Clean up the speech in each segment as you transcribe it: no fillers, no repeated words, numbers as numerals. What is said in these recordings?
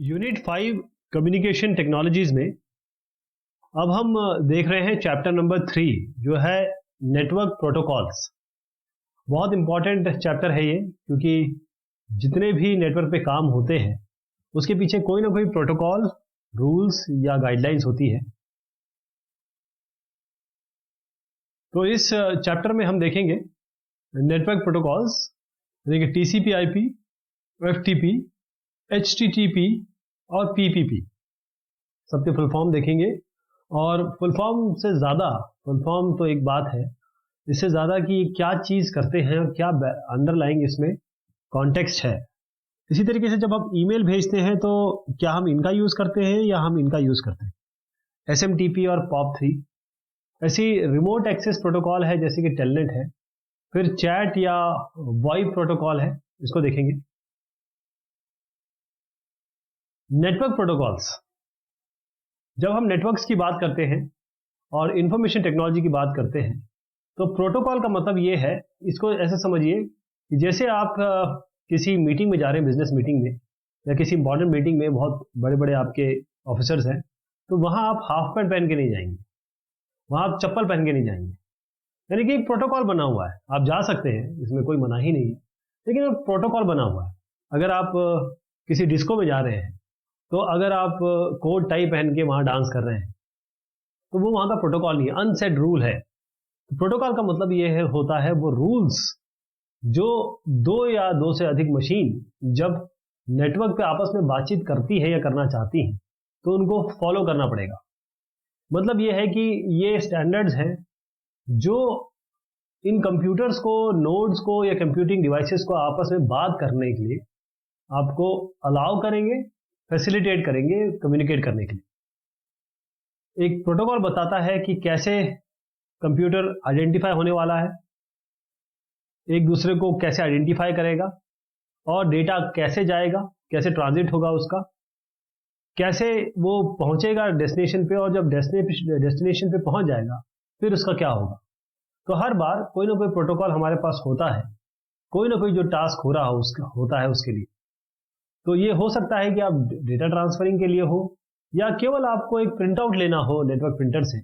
Unit 5 communication technologies में अब हम देख रहे हैं चैप्टर नंबर 3 जो है नेटवर्क प्रोटोकॉल्स। बहुत इंपॉर्टेंट चैप्टर है ये, क्योंकि जितने भी नेटवर्क पे काम होते हैं उसके पीछे कोई ना कोई प्रोटोकॉल, रूल्स या गाइडलाइंस होती है। तो इस चैप्टर में हम देखेंगे नेटवर्क प्रोटोकॉल्स, यानी कि टीसीपी आईपी, एफटीपी, एचटीटीपी और पीपीपी, सबके फुल फॉर्म देखेंगे। और फुल फॉर्म से ज़्यादा, फुल फॉर्म तो एक बात है, इससे ज़्यादा कि क्या चीज़ करते हैं और क्या अंडरलाइंग इसमें कॉन्टेक्स्ट है। इसी तरीके से जब हम ईमेल भेजते हैं तो क्या हम इनका यूज़ करते हैं या हम इनका यूज़ करते हैं, एसएमटीपी और पॉप3। ऐसी रिमोट एक्सेस प्रोटोकॉल है जैसे कि टेलनेट है, फिर चैट या वॉइप प्रोटोकॉल है, इसको देखेंगे। नेटवर्क प्रोटोकॉल्स, जब हम नेटवर्क्स की बात करते हैं और इंफॉर्मेशन टेक्नोलॉजी की बात करते हैं तो प्रोटोकॉल का मतलब ये है, इसको ऐसे समझिए कि जैसे आप किसी मीटिंग में जा रहे हैं, बिजनेस मीटिंग में या किसी इंपॉर्टेंट मीटिंग में, बहुत बड़े बड़े आपके ऑफिसर्स हैं, तो वहाँ आप हाफ पैंट पहन के नहीं जाएंगे, वहाँ आप चप्पल पहन के नहीं जाएंगे। यानी कि एक प्रोटोकॉल बना हुआ है, आप जा सकते हैं, इसमें कोई मनाही नहीं है, लेकिन एक प्रोटोकॉल बना हुआ है। अगर आप किसी डिस्को में जा रहे हैं तो अगर आप कोट टाई पहन के वहाँ डांस कर रहे हैं तो वो वहाँ का प्रोटोकॉल नहीं है, अनसेट रूल है। तो प्रोटोकॉल का मतलब ये है, होता है वो रूल्स जो दो या दो से अधिक मशीन जब नेटवर्क पे आपस में बातचीत करती है या करना चाहती हैं तो उनको फॉलो करना पड़ेगा। मतलब ये है कि ये स्टैंडर्ड्स हैं जो इन कंप्यूटर्स को, नोड्स को या कंप्यूटिंग डिवाइसेस को आपस में बात करने के लिए आपको अलाउ करेंगे, फैसिलिटेट करेंगे कम्युनिकेट करने के लिए। एक प्रोटोकॉल बताता है कि कैसे कंप्यूटर आइडेंटिफाई होने वाला है, एक दूसरे को कैसे आइडेंटिफाई करेगा और डेटा कैसे जाएगा, कैसे ट्रांजिट होगा उसका, कैसे वो पहुंचेगा डेस्टिनेशन पे, और जब डेस्टिनेशन पे पहुंच जाएगा फिर उसका क्या होगा। तो हर बार कोई ना कोई प्रोटोकॉल हमारे पास होता है, कोई ना कोई जो टास्क हो रहा हो उसका होता है उसके लिए। तो ये हो सकता है कि आप डेटा ट्रांसफरिंग के लिए हो, या केवल आपको एक प्रिंट आउट लेना हो नेटवर्क प्रिंटर से,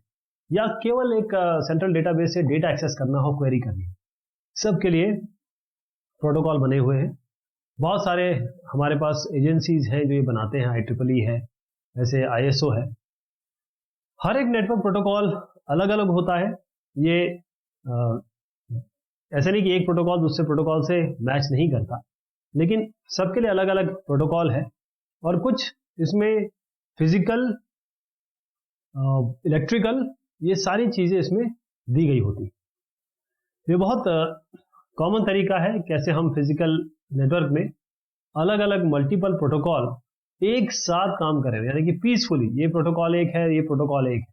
या केवल एक सेंट्रल डेटाबेस से डेटा एक्सेस करना हो, क्वेरी करनी हो। सबके लिए प्रोटोकॉल बने हुए हैं। बहुत सारे हमारे पास एजेंसीज हैं जो ये बनाते हैं, IEEE है, ऐसे ISO है। हर एक नेटवर्क प्रोटोकॉल अलग अलग होता है। ये ऐसे नहीं कि एक प्रोटोकॉल दूसरे प्रोटोकॉल से मैच नहीं करता, लेकिन सबके लिए अलग अलग प्रोटोकॉल है। और कुछ इसमें फिजिकल, इलेक्ट्रिकल, ये सारी चीज़ें इसमें दी गई होती है। ये बहुत कॉमन तरीका है कैसे हम फिजिकल नेटवर्क में अलग अलग मल्टीपल प्रोटोकॉल एक साथ काम कर रहे हैं, यानी कि पीसफुली, ये प्रोटोकॉल एक है, ये प्रोटोकॉल एक है,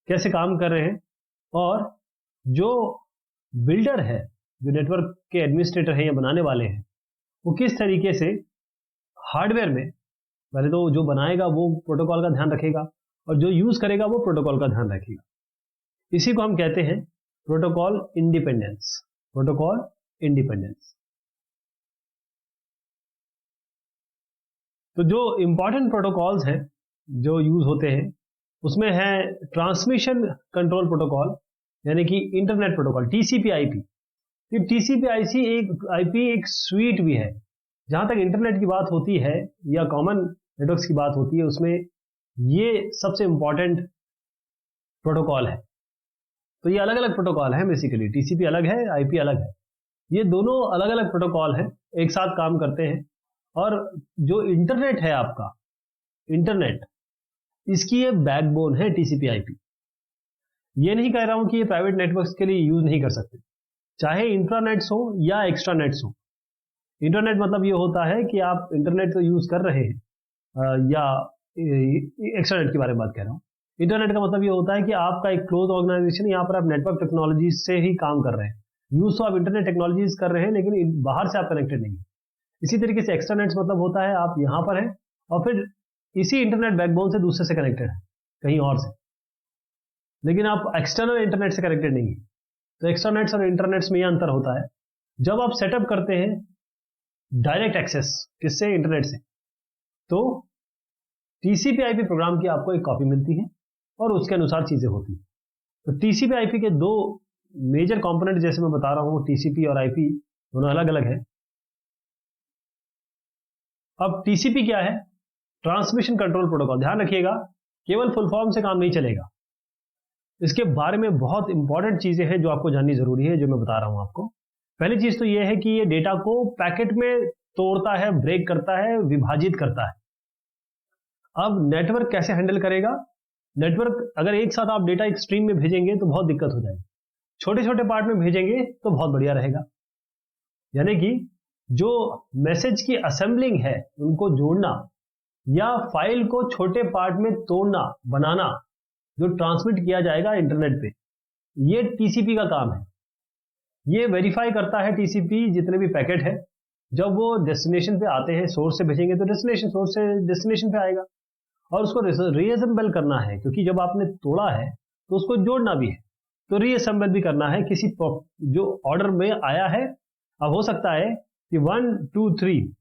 कैसे काम कर रहे हैं। और जो बिल्डर है, जो नेटवर्क के एडमिनिस्ट्रेटर हैं या बनाने वाले हैं, वो किस तरीके से हार्डवेयर में पहले तो जो बनाएगा वो प्रोटोकॉल का ध्यान रखेगा और जो यूज करेगा वो प्रोटोकॉल का ध्यान रखेगा। इसी को हम कहते हैं प्रोटोकॉल इंडिपेंडेंस। Protocol independence. तो जो इंपॉर्टेंट प्रोटोकॉल्स हैं जो यूज होते हैं उसमें है ट्रांसमिशन कंट्रोल प्रोटोकॉल, यानी कि internet protocol, TCP IP. TCP IP एक स्वीट भी है। जहां तक इंटरनेट की बात होती है या कॉमन नेटवर्क्स की बात होती है, उसमें ये सबसे इंपॉर्टेंट प्रोटोकॉल है। तो ये अलग अलग प्रोटोकॉल है, बेसिकली टीसीपी अलग है, आईपी अलग है। ये दोनों अलग अलग प्रोटोकॉल हैं, एक साथ काम करते हैं। और जो इंटरनेट है आपका, इंटरनेट, इसकी ये बैकबोन है टीसीपी आईपी। ये नहीं कह रहा हूं कि ये प्राइवेट नेटवर्क्स के लिए यूज नहीं कर सकते, चाहे इंट्रानेट्स हो या एक्स्ट्रानेट्स हो। इंटरनेट मतलब ये होता है कि आप इंटरनेट तो यूज कर रहे हैं, या एक्स्ट्रानेट के बारे में बात कर रहा हूँ। इंटरनेट का मतलब ये होता है कि आपका एक क्लोज ऑर्गेनाइजेशन, यहाँ पर आप नेटवर्क टेक्नोलॉजी से ही काम कर रहे हैं। यूज तो आप इंटरनेट टेक्नोलॉजीज कर रहे हैं, लेकिन बाहर से आप कनेक्टेड नहीं है। इसी तरीके से एक्स्ट्रानेट्स मतलब होता है आप यहाँ पर हैं और फिर इसी इंटरनेट बैकबोन से दूसरे से कनेक्टेड है, कहीं और से, लेकिन आप एक्सटर्नल इंटरनेट से कनेक्टेड नहीं है। तो एक्स्ट्रानेट्स और इंटरनेट्स में यह अंतर होता है। जब आप सेटअप करते हैं डायरेक्ट एक्सेस, किससे, इंटरनेट से, तो टीसीपी आईपी प्रोग्राम की आपको एक कॉपी मिलती है और उसके अनुसार चीजें होती हैं। तो टीसीपी आईपी के दो मेजर कंपोनेंट जैसे मैं बता रहा हूं, टीसीपी और आईपी दोनों अलग अलग है। अब टीसीपी क्या है? Transmission control protocol. ध्यान रखिएगा, केवल फुल फॉर्म से काम नहीं चलेगा, इसके बारे में बहुत इंपॉर्टेंट चीजें हैं जो आपको जाननी जरूरी है, जो मैं बता रहा हूं आपको। पहली चीज तो यह है कि ये डेटा को पैकेट में तोड़ता है, ब्रेक करता है, विभाजित करता है। अब नेटवर्क कैसे हैंडल करेगा? नेटवर्क अगर एक साथ आप डेटा एक स्ट्रीम में भेजेंगे तो बहुत दिक्कत हो जाएगी, छोटे छोटे पार्ट में भेजेंगे तो बहुत बढ़िया रहेगा। यानी कि जो मैसेज की असेंबलिंग है उनको जोड़ना या फाइल को छोटे पार्ट में तोड़ना, बनाना, जो ट्रांसमिट किया जाएगा इंटरनेट पे, ये टीसीपी का काम है। ये वेरीफाई करता है टीसीपी जितने भी पैकेट है, जब वो डेस्टिनेशन पे आते हैं, सोर्स से भेजेंगे तो डेस्टिनेशन, सोर्स से डेस्टिनेशन पे आएगा, और उसको रीअसेंबल करना है, क्योंकि जब आपने तोड़ा है तो उसको जोड़ना भी है, तो रीअसेंबल भी करना है किसी जो ऑर्डर में आया है। अब हो सकता है कि 1 2 3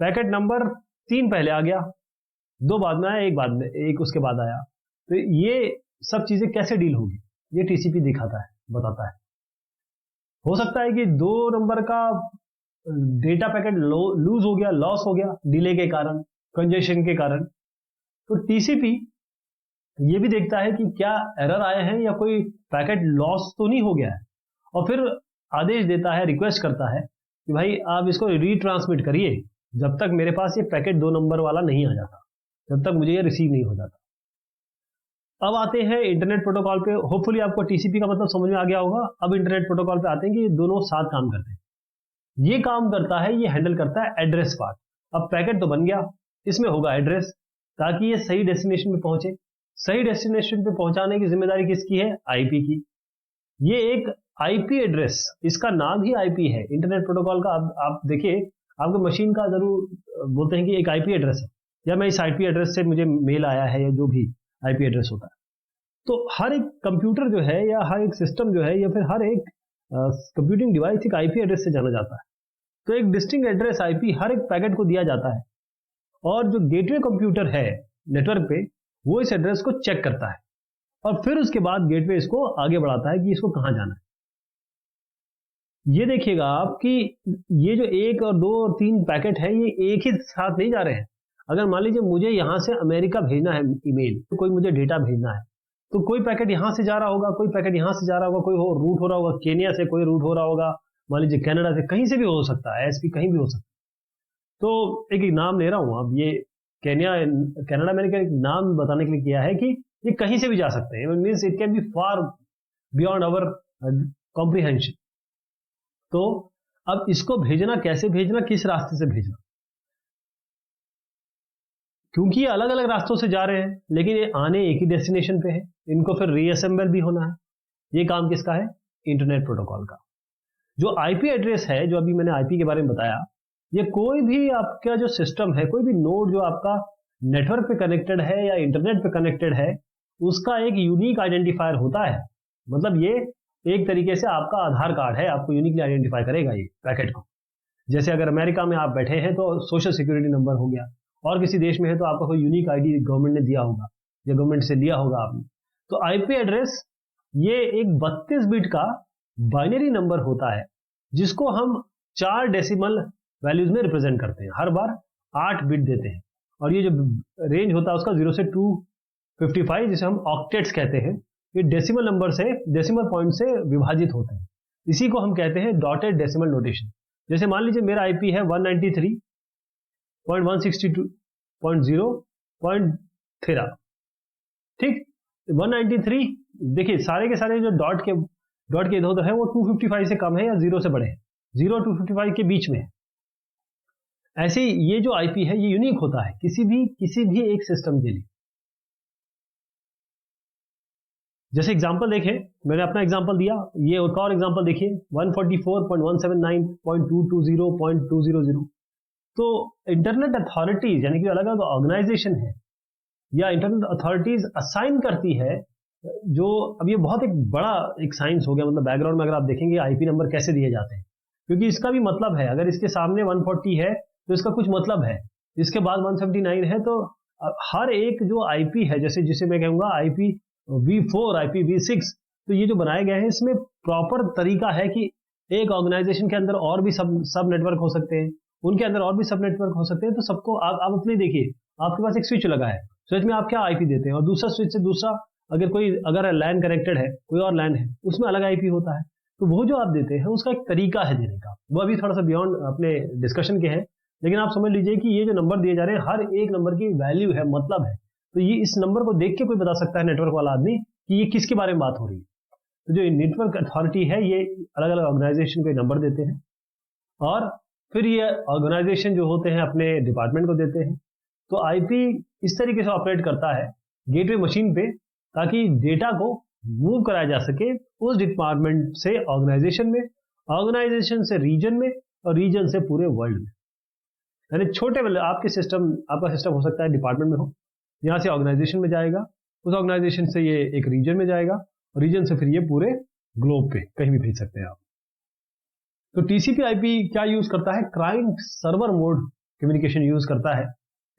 पैकेट नंबर 3 पहले आ गया, 2 बाद में आया, एक उसके बाद आया, तो ये सब चीजें कैसे डील होगी ये टीसीपी दिखाता है, बताता है। हो सकता है कि 2 नंबर का डेटा पैकेट लूज हो गया, लॉस हो गया डिले के कारण, कंजेशन के कारण, तो टीसीपी ये भी देखता है कि क्या एरर आए हैं या कोई पैकेट लॉस तो नहीं हो गया है, और फिर आदेश देता है, रिक्वेस्ट करता है कि भाई आप इसको रीट्रांसमिट करिए जब तक मेरे पास ये पैकेट 2 नंबर वाला नहीं आ जाता, जब तक मुझे ये रिसीव नहीं हो जाता। अब आते हैं इंटरनेट प्रोटोकॉल पे। होपफुली आपको टीसीपी का मतलब समझ में आ गया होगा। अब इंटरनेट प्रोटोकॉल पे आते हैं कि ये दोनों साथ काम करते हैं। ये काम करता है, ये हैंडल करता है एड्रेस पार्ट। अब पैकेट तो बन गया, इसमें होगा एड्रेस, ताकि ये सही डेस्टिनेशन पे पहुंचे। सही डेस्टिनेशन पे पहुंचाने की जिम्मेदारी किसकी है? आईपी की। ये एक आईपी एड्रेस, इसका नाम ही आईपी है इंटरनेट प्रोटोकॉल का। आप देखिए, आपके मशीन का जरूर बोलते हैं कि एक आईपी एड्रेस है, या मैं इस आईपी एड्रेस से मुझे मेल आया है, या जो भी आईपी एड्रेस होता है। तो हर एक कंप्यूटर जो है, या हर एक सिस्टम जो है, या फिर हर एक कंप्यूटिंग डिवाइस एक आईपी एड्रेस से जाना जाता है। तो एक डिस्टिंक्ट एड्रेस आईपी हर एक पैकेट को दिया जाता है, और जो गेटवे कंप्यूटर है नेटवर्क पे, वो इस एड्रेस को चेक करता है, और फिर उसके बाद गेटवे इसको आगे बढ़ाता है कि इसको कहां जाना है। ये देखिएगा आप कि ये जो 1 और 2 और 3 पैकेट है, ये एक ही साथ नहीं जा रहे हैं। अगर मान लीजिए मुझे यहां से अमेरिका भेजना है ईमेल, तो कोई मुझे डेटा भेजना है, तो कोई पैकेट यहां से जा रहा होगा, कोई पैकेट यहां से जा रहा होगा, कोई रूट हो रहा होगा केनिया से, कोई रूट हो रहा होगा मान लीजिए कनाडा से, कहीं से भी हो सकता है, एसपी कहीं भी हो सकता है। तो एक नाम ले रहा हूं, अब ये कनाडा मैंने एक नाम बताने के लिए किया है कि ये कहीं से भी जा सकते हैं, means it can be far beyond our comprehension. तो अब इसको भेजना, कैसे भेजना, किस रास्ते से भेजना, क्योंकि ये अलग अलग रास्तों से जा रहे हैं, लेकिन ये आने एक ही डेस्टिनेशन पे है, इनको फिर रीअसेंबल भी होना है। ये काम किसका है? इंटरनेट प्रोटोकॉल का। जो आईपी एड्रेस है, जो अभी मैंने आईपी के बारे में बताया, ये कोई भी आपका जो सिस्टम है, कोई भी नोड जो आपका नेटवर्क पे कनेक्टेड है या इंटरनेट पे कनेक्टेड है, उसका एक यूनिक आइडेंटिफायर होता है। मतलब ये एक तरीके से आपका आधार कार्ड है, आपको यूनिकली आइडेंटिफाई करेगा ये पैकेट को। जैसे अगर अमेरिका में आप बैठे हैं तो सोशल सिक्योरिटी नंबर हो गया, और किसी देश में है तो आपका कोई यूनिक आईडी गवर्नमेंट ने दिया होगा या गवर्नमेंट से लिया होगा आपने। तो आईपी एड्रेस ये एक 32 बिट का बाइनरी नंबर होता है, जिसको हम 4 डेसिमल वैल्यूज में रिप्रेजेंट करते हैं। हर बार 8 बिट देते हैं, और ये जो रेंज होता है उसका 0 से 255, जिसे हम ऑक्टेट्स कहते हैं, ये डेसिमल नंबर से, डेसिमल पॉइंट से विभाजित होते हैं। इसी को हम कहते हैं डॉटेड डेसिमल नोटेशन। जैसे मान लीजिए मेरा आईपी है 193.162.0.13, ठीक। 193, देखिए सारे के सारे जो डॉट के इधर उधर है वो 255 से कम है या 0 से बड़े हैं, 0 और 255 के बीच में है। ऐसे ये जो आईपी है ये यूनिक होता है किसी भी एक सिस्टम के लिए। जैसे एग्जांपल देखें, मैंने अपना एग्जांपल दिया, ये एक और एग्जांपल देखिए 144.179.220.200। तो इंटरनेट अथॉरिटीज यानी कि अलग अलग ऑर्गेनाइजेशन है या इंटरनेट अथॉरिटीज असाइन करती है, जो अब ये बहुत एक बड़ा एक साइंस हो गया। मतलब बैकग्राउंड में अगर आप देखेंगे आईपी नंबर कैसे दिए जाते हैं, क्योंकि इसका भी मतलब है। अगर इसके सामने 140 है तो इसका कुछ मतलब है, इसके बाद 179 है तो हर एक जो आईपी है, जैसे जिसे मैं कहूँगा IPv4, IPv6, तो ये जो बनाए गए हैं इसमें प्रॉपर तरीका है कि एक ऑर्गेनाइजेशन के अंदर और भी सब नेटवर्क हो सकते हैं, उनके अंदर और भी सब नेटवर्क हो सकते हैं। तो सबको आप अपने देखिए, आपके पास एक स्विच लगा है, स्विच में आप क्या आईपी देते हैं, और दूसरा स्विच से दूसरा अगर लैन कनेक्टेड है, कोई और लैन है, उसमें अलग आईपी होता है। तो वो जो आप देते हैं उसका एक तरीका है देने का, वो अभी थोड़ा सा बियॉन्ड अपने डिस्कशन के हैं, लेकिन आप समझ लीजिए कि ये जो नंबर दिए जा रहे हैं, हर एक नंबर की वैल्यू है, मतलब है। तो ये इस नंबर को देख के कोई बता सकता है, नेटवर्क वाला आदमी, कि ये किसके बारे में बात हो रही है। तो जो नेटवर्क अथॉरिटी है, ये अलग अलग ऑर्गेनाइजेशन को नंबर देते हैं, और फिर ये ऑर्गेनाइजेशन जो होते हैं अपने डिपार्टमेंट को देते हैं। तो आईपी इस तरीके से ऑपरेट करता है गेटवे मशीन पे, ताकि डेटा को मूव कराया जा सके उस डिपार्टमेंट से ऑर्गेनाइजेशन में, ऑर्गेनाइजेशन से रीजन में, और रीजन से पूरे वर्ल्ड में। यानी छोटे वाले आपका सिस्टम हो सकता है डिपार्टमेंट में हो, यहाँ से ऑर्गेनाइजेशन में जाएगा, उस ऑर्गेनाइजेशन से ये एक रीजन में जाएगा, और रीजन से फिर ये पूरे ग्लोब पे कहीं भी भेज सकते हैं आप। तो टीसीपी आईपी क्या यूज करता है, client server mode communication use करता है,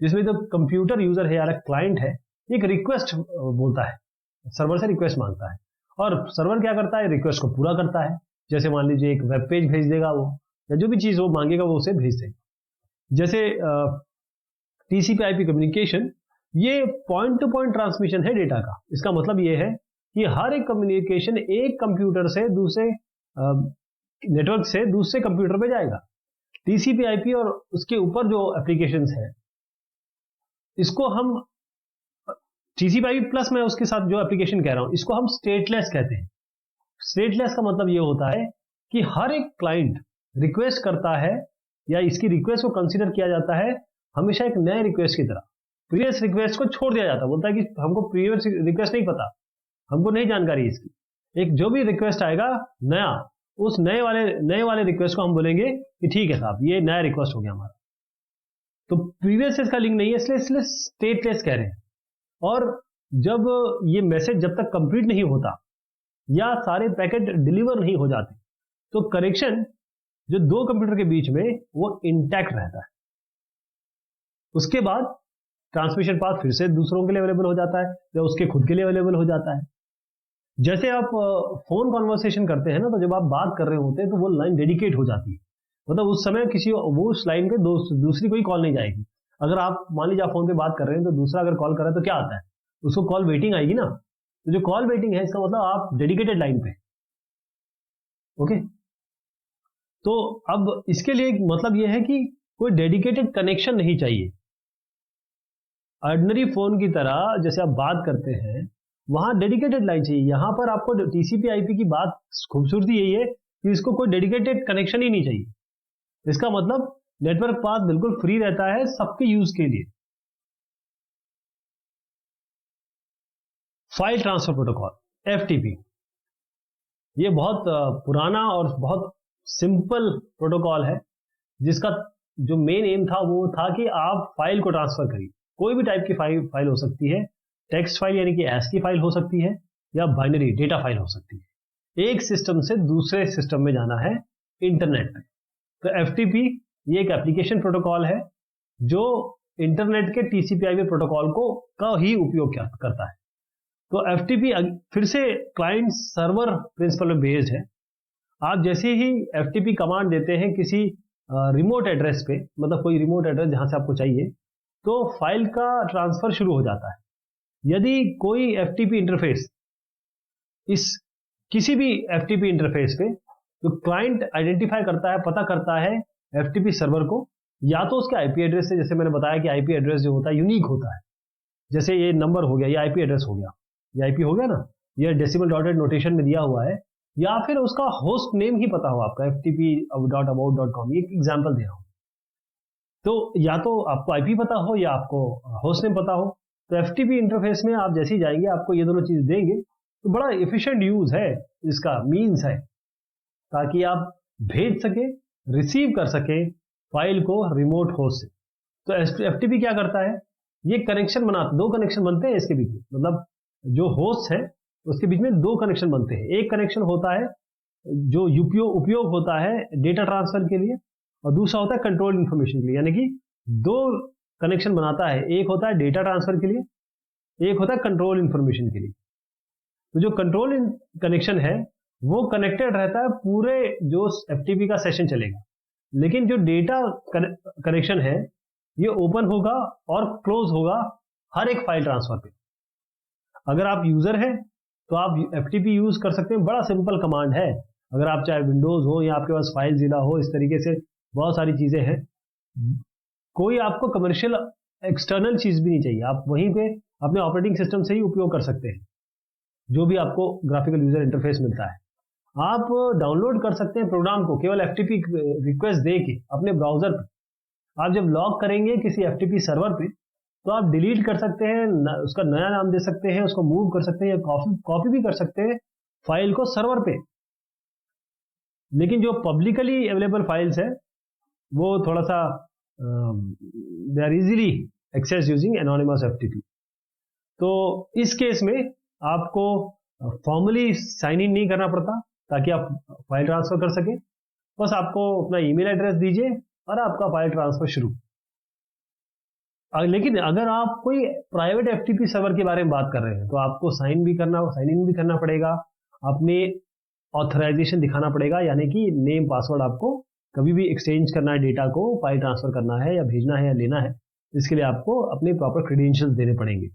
जिसमें जो कंप्यूटर यूजर है या क्लाइंट है, एक रिक्वेस्ट बोलता है, सर्वर से रिक्वेस्ट मांगता है, और सर्वर क्या करता है, रिक्वेस्ट को पूरा करता है। जैसे मान लीजिए एक वेब पेज भेज देगा वो, या जो भी चीज वो मांगेगा वो उसे भेज देगा। जैसे टीसीपी आईपी कम्युनिकेशन, ये पॉइंट टू पॉइंट ट्रांसमिशन है डेटा का। इसका मतलब ये है कि हर एक कम्युनिकेशन एक कंप्यूटर से दूसरे नेटवर्क से दूसरे कंप्यूटर पे जाएगा। टीसीपी आईपी और उसके ऊपर जो एप्लीकेशंस है, इसको हम टीसीपी आईपी प्लस, मैं उसके साथ जो एप्लीकेशन कह रहा हूं, इसको हम स्टेटलेस कहते हैं। स्टेटलेस का मतलब ये होता है कि हर एक क्लाइंट रिक्वेस्ट करता है, या इसकी रिक्वेस्ट को कंसीडर किया जाता है हमेशा एक नए रिक्वेस्ट की तरह। प्रीवियस रिक्वेस्ट को छोड़ दिया जाता है, बोलता है कि हमको प्रीवियस रिक्वेस्ट नहीं पता, हमको नहीं जानकारी इसकी। एक जो भी रिक्वेस्ट आएगा नया, उस नए वाले रिक्वेस्ट को हम बोलेंगे कि ठीक है साहब, ये नया रिक्वेस्ट हो गया हमारा। तो प्रीवियस इसका लिंक नहीं है, इसलिए स्टेटलेस कह रहे हैं। और जब ये मैसेज जब तक कंप्लीट नहीं होता या सारे पैकेट डिलीवर नहीं हो जाते, तो कनेक्शन जो दो कंप्यूटर के बीच में वो इंटैक्ट रहता है। उसके बाद ट्रांसमिशन पाथ फिर से दूसरों के लिए अवेलेबल हो जाता है, या उसके खुद के लिए अवेलेबल हो जाता है। जैसे आप फोन कॉन्वर्सेशन करते हैं ना, तो जब आप बात कर रहे होते हैं तो वो लाइन डेडिकेट हो जाती है, मतलब उस समय वो उस लाइन पे दूसरी कोई कॉल नहीं जाएगी। अगर आप मान लीजिए आप फोन पे बात कर रहे हैं, तो दूसरा अगर कॉल कर रहा है तो क्या आता है, उसको कॉल वेटिंग आएगी ना। तो जो कॉल वेटिंग है, इसका मतलब आप डेडिकेटेड लाइन पे। ओके, तो अब इसके लिए मतलब यह है कि कोई डेडिकेटेड कनेक्शन नहीं चाहिए। ऑर्डिनरी फोन की तरह जैसे आप बात करते हैं, वहां डेडिकेटेड लाइन चाहिए। यहां पर आपको टीसीपी आईपी की बात खूबसूरती यही है कि इसको कोई डेडिकेटेड कनेक्शन ही नहीं चाहिए। इसका मतलब नेटवर्क पाथ बिल्कुल फ्री रहता है सबके यूज के लिए। फाइल ट्रांसफर प्रोटोकॉल एफटीपी, ये बहुत पुराना और बहुत सिंपल प्रोटोकॉल है, जिसका जो मेन एम था वो था कि आप फाइल को ट्रांसफर करिए। कोई भी टाइप की फाइल हो सकती है, टेक्स्ट फाइल यानी कि ASCII फाइल हो सकती है, या बाइनरी डेटा फाइल हो सकती है। एक सिस्टम से दूसरे सिस्टम में जाना है इंटरनेट पे। तो एफटीपी ये एक एप्लीकेशन प्रोटोकॉल है जो इंटरनेट के टीसीपी/आईपी प्रोटोकॉल का ही उपयोग करता है। तो एफटीपी फिर से क्लाइंट सर्वर प्रिंसिपल पे बेस्ड है। आप जैसे ही एफटीपी कमांड देते हैं किसी रिमोट एड्रेस पे, मतलब कोई रिमोट एड्रेस जहां से आपको चाहिए, तो फाइल का ट्रांसफर शुरू हो जाता है। यदि कोई एफटीपी इंटरफेस किसी भी एफटीपी इंटरफेस पे, तो क्लाइंट आइडेंटिफाई करता है, पता करता है एफटीपी सर्वर को, या तो उसके आईपी एड्रेस से, जैसे मैंने बताया कि आईपी एड्रेस जो होता है यूनिक होता है, जैसे ये नंबर हो गया, ये आईपी एड्रेस हो गया, ये आईपी हो गया ना, ये डेसिमल डॉटेड नोटेशन में दिया हुआ है, या फिर उसका होस्ट नेम ही पता हो आपका, ftp.about.com, ये एग्जाम्पल दे रहा हूं। तो या तो आपको आईपी पता हो या आपको होस्ट नेम पता हो। तो एफटीपी इंटरफेस में आप जैसे ही जाएंगे आपको ये दोनों चीज देंगे, तो बड़ा एफिशिएंट यूज है इसका, मीन्स है, ताकि आप भेज सके, रिसीव कर सके फाइल को रिमोट होस्ट से। तो एफटीपी क्या करता है, ये कनेक्शन बनाता, दो कनेक्शन बनते हैं इसके बीच में, मतलब जो होस्ट है उसके बीच में दो कनेक्शन बनते हैं। एक कनेक्शन होता है जो उपयोग होता है डेटा ट्रांसफर के लिए, और दूसरा होता है कंट्रोल इंफॉर्मेशन के लिए, यानी कि दो कनेक्शन बनाता है, एक होता है डेटा ट्रांसफर के लिए, एक होता है कंट्रोल इंफॉर्मेशन के लिए। तो जो कंट्रोल कनेक्शन है वो कनेक्टेड रहता है पूरे जो एफटीपी का सेशन चलेगा, लेकिन जो डेटा कनेक्शन है ये ओपन होगा और क्लोज होगा हर एक फाइल ट्रांसफर पे। अगर आप यूजर हैं तो आप एफटीपी यूज कर सकते हैं, बड़ा सिंपल कमांड है। अगर आप चाहे विंडोज हो या आपके पास फाइलज़िला हो, इस तरीके से बहुत सारी चीजें हैं। कोई आपको कमर्शियल एक्सटर्नल चीज भी नहीं चाहिए, आप वहीं पे अपने ऑपरेटिंग सिस्टम से ही उपयोग कर सकते हैं जो भी आपको ग्राफिकल यूजर इंटरफेस मिलता है। आप डाउनलोड कर सकते हैं प्रोग्राम को केवल एफटीपी रिक्वेस्ट दे के अपने ब्राउजर पे। आप जब लॉग करेंगे किसी एफटीपी सर्वर पे तो आप डिलीट कर सकते हैं, उसका नया नाम दे सकते हैं, उसको मूव कर सकते हैं या कॉपी भी कर सकते हैं फाइल को सर्वर पे। लेकिन जो पब्लिकली अवेलेबल फाइल्स है वो थोड़ा सा they are easily access using anonymous FTP. तो इस केस में आपको फॉर्मली साइन इन नहीं करना पड़ता ताकि आप फाइल ट्रांसफर कर सके। बस आपको अपना ईमेल एड्रेस दीजिए और आपका फाइल ट्रांसफर शुरू। लेकिन अगर आप कोई प्राइवेट एफटीपी सर्वर के बारे में बात कर रहे हैं तो आपको साइन इन भी करना पड़ेगा, अपने ऑथराइजेशन दिखाना पड़ेगा, यानी कि नेम पासवर्ड आपको कभी भी एक्सचेंज करना है, डेटा को फाइल ट्रांसफर करना है या भेजना है या लेना है, इसके लिए आपको अपने प्रॉपर क्रेडेंशियल्स देने पड़ेंगे।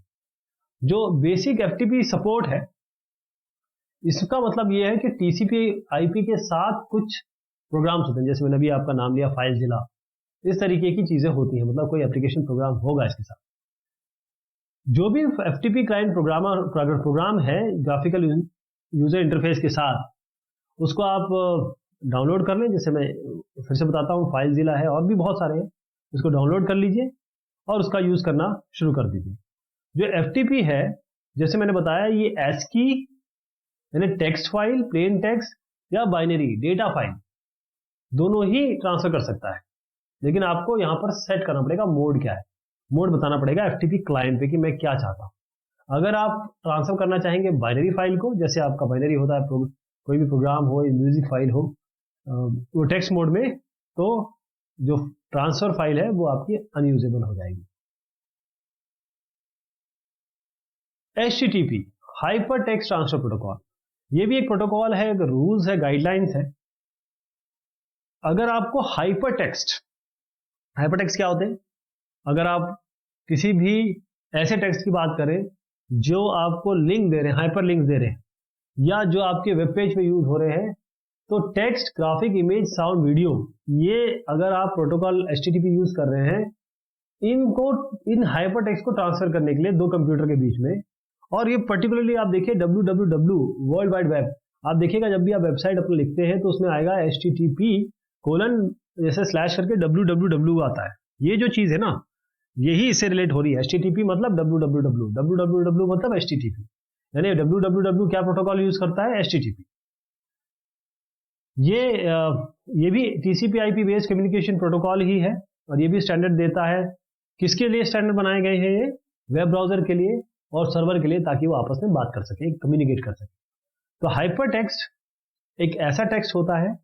जो बेसिक एफटीपी सपोर्ट है इसका मतलब ये है कि टीसीपी आईपी के साथ कुछ प्रोग्राम्स होते हैं, जैसे मैंने अभी आपका नाम लिया फाइलज़िला, इस तरीके की चीजें होती हैं, मतलब कोई एप्लीकेशन प्रोग्राम होगा इसके साथ। जो भी एफटीपी क्लाइंट प्रोग्राम है ग्राफिकल यूजर इंटरफेस के साथ, उसको आप डाउनलोड कर लें। जैसे मैं फिर से बताता हूँ, फाइलज़िला है और भी बहुत सारे हैं, इसको डाउनलोड कर लीजिए और उसका यूज करना शुरू कर दीजिए। जो एफटीपी है जैसे मैंने बताया, ये ASCII यानी टेक्स्ट फाइल, प्लेन टेक्स्ट या बाइनरी डेटा फाइल दोनों ही ट्रांसफर कर सकता है। लेकिन आपको यहाँ पर सेट करना पड़ेगा मोड क्या है, मोड बताना पड़ेगा एफटीपी क्लाइंट पे कि मैं क्या चाहता हूँ। अगर आप ट्रांसफर करना चाहेंगे बाइनरी फाइल को, जैसे आपका बाइनरी होता है कोई भी प्रोग्राम हो, म्यूजिक फाइल हो, वो टेक्स्ट मोड में, तो जो ट्रांसफर फाइल है वो आपकी अनयूजेबल हो जाएगी। HTTP hyper text transfer protocol, ये भी एक प्रोटोकॉल है, रूल्स है, गाइडलाइंस है। अगर आपको हाइपर टेक्स्ट क्या होते हैं? अगर आप किसी भी ऐसे टेक्स्ट की बात करें जो आपको लिंक दे रहे हैं, हाइपर लिंक दे रहे हैं, या जो आपके वेब पेज पे यूज हो रहे हैं, तो text, graphic, image, sound, video, ये अगर आप प्रोटोकॉल HTTP यूज कर रहे हैं, इन हाइपर टेक्स्ट को ट्रांसफर करने के लिए दो कंप्यूटर के बीच में, और ये पर्टिकुलरली आप देखिए www वर्ल्ड वाइड वेब, आप देखिएगा जब भी आप वेबसाइट अपने लिखते हैं तो उसमें आएगा HTTP जैसे स्लैश करके www आता है। ये जो चीज है ना, यही इससे रिलेट हो रही है। HTTP मतलब www मतलब HTTP, यानी www क्या प्रोटोकॉल यूज करता है? HTTP। ये भी TCP/IP बेस्ड कम्युनिकेशन प्रोटोकॉल ही है, और ये भी स्टैंडर्ड देता है। किसके लिए स्टैंडर्ड बनाए गए हैं? ये वेब ब्राउजर के लिए और सर्वर के लिए, ताकि वो आपस में बात कर सके, कम्युनिकेट कर सके। तो हाइपर टेक्स्ट एक ऐसा टेक्स्ट होता है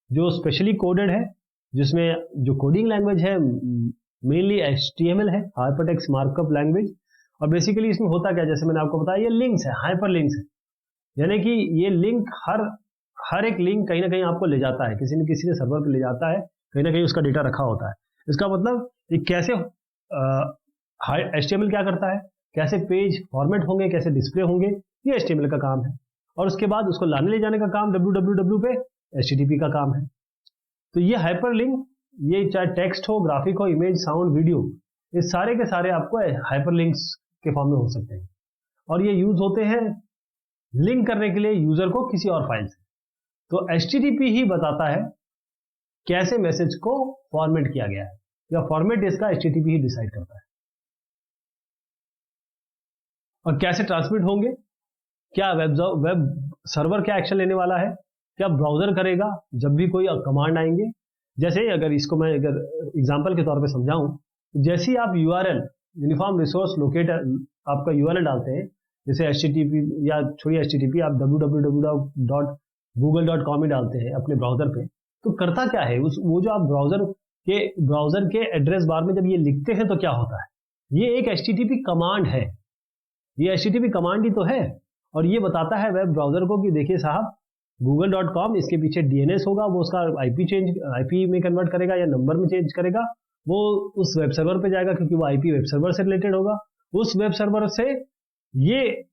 जो स्पेशली कोडेड है, जिसमें जो कोडिंग लैंग्वेज है मेनली HTML है, हाइपर टेक्स्ट मार्कअप लैंग्वेज। और बेसिकली इसमें होता क्या, जैसे मैंने आपको बताया, ये लिंक्स है, हाइपर लिंक्स है, यानी कि ये लिंक हर एक लिंक कहीं ना कहीं आपको ले जाता है, किसी न किसी ने सर्वर पे ले जाता है, कहीं ना कहीं उसका डेटा रखा होता है। इसका मतलब ये कैसे HTML क्या करता है, कैसे पेज फॉर्मेट होंगे, कैसे डिस्प्ले होंगे, ये HTML का काम है। और उसके बाद उसको लाने ले जाने का काम www पे HTTP का काम है। तो ये हाइपरलिंक, ये चाहे टेक्स्ट हो, ग्राफिक हो, इमेज, साउंड, वीडियो, ये सारे के सारे आपको हाइपरलिंक्स के फॉर्म में हो सकते हैं। और ये यूज होते हैं लिंक करने के लिए यूजर को किसी और फाइल से। तो HTTP ही बताता है कैसे मैसेज को फॉर्मेट किया गया है, या फॉर्मेट इसका HTTP ही डिसाइड करता है। और कैसे ट्रांसमिट होंगे, क्या वेब सर्वर क्या एक्शन लेने वाला है, क्या ब्राउजर करेगा जब भी कोई कमांड आएंगे। जैसे अगर इसको मैं अगर एग्जांपल के तौर पे समझाऊं, जैसे ही आप URL यूनिफॉर्म रिसोर्स लोकेटर आपका URL डालते हैं, जैसे HTTP या छोड़िए HTTP, आप www.google.com ही डालते हैं अपने ब्राउजर पे, तो करता क्या है वो जो आप ब्राउजर कि ब्राउजर के एड्रेस बार में जब ये लिखते हैं तो क्या होता है। ये एक HTTP कमांड है, ये HTTP कमांड ही तो है, और ये बताता है वेब ब्राउजर को कि देखिए साहब google.com, इसके पीछे DNS होगा, वो उसका IP में कन्वर्ट करेगा या नंबर में चेंज करेगा, वो उस वेब सर्वर पे जाएगा क्योंकि वो IP वेब सर्वर से रिलेटेड होगा। उस वेब सर्वर से ये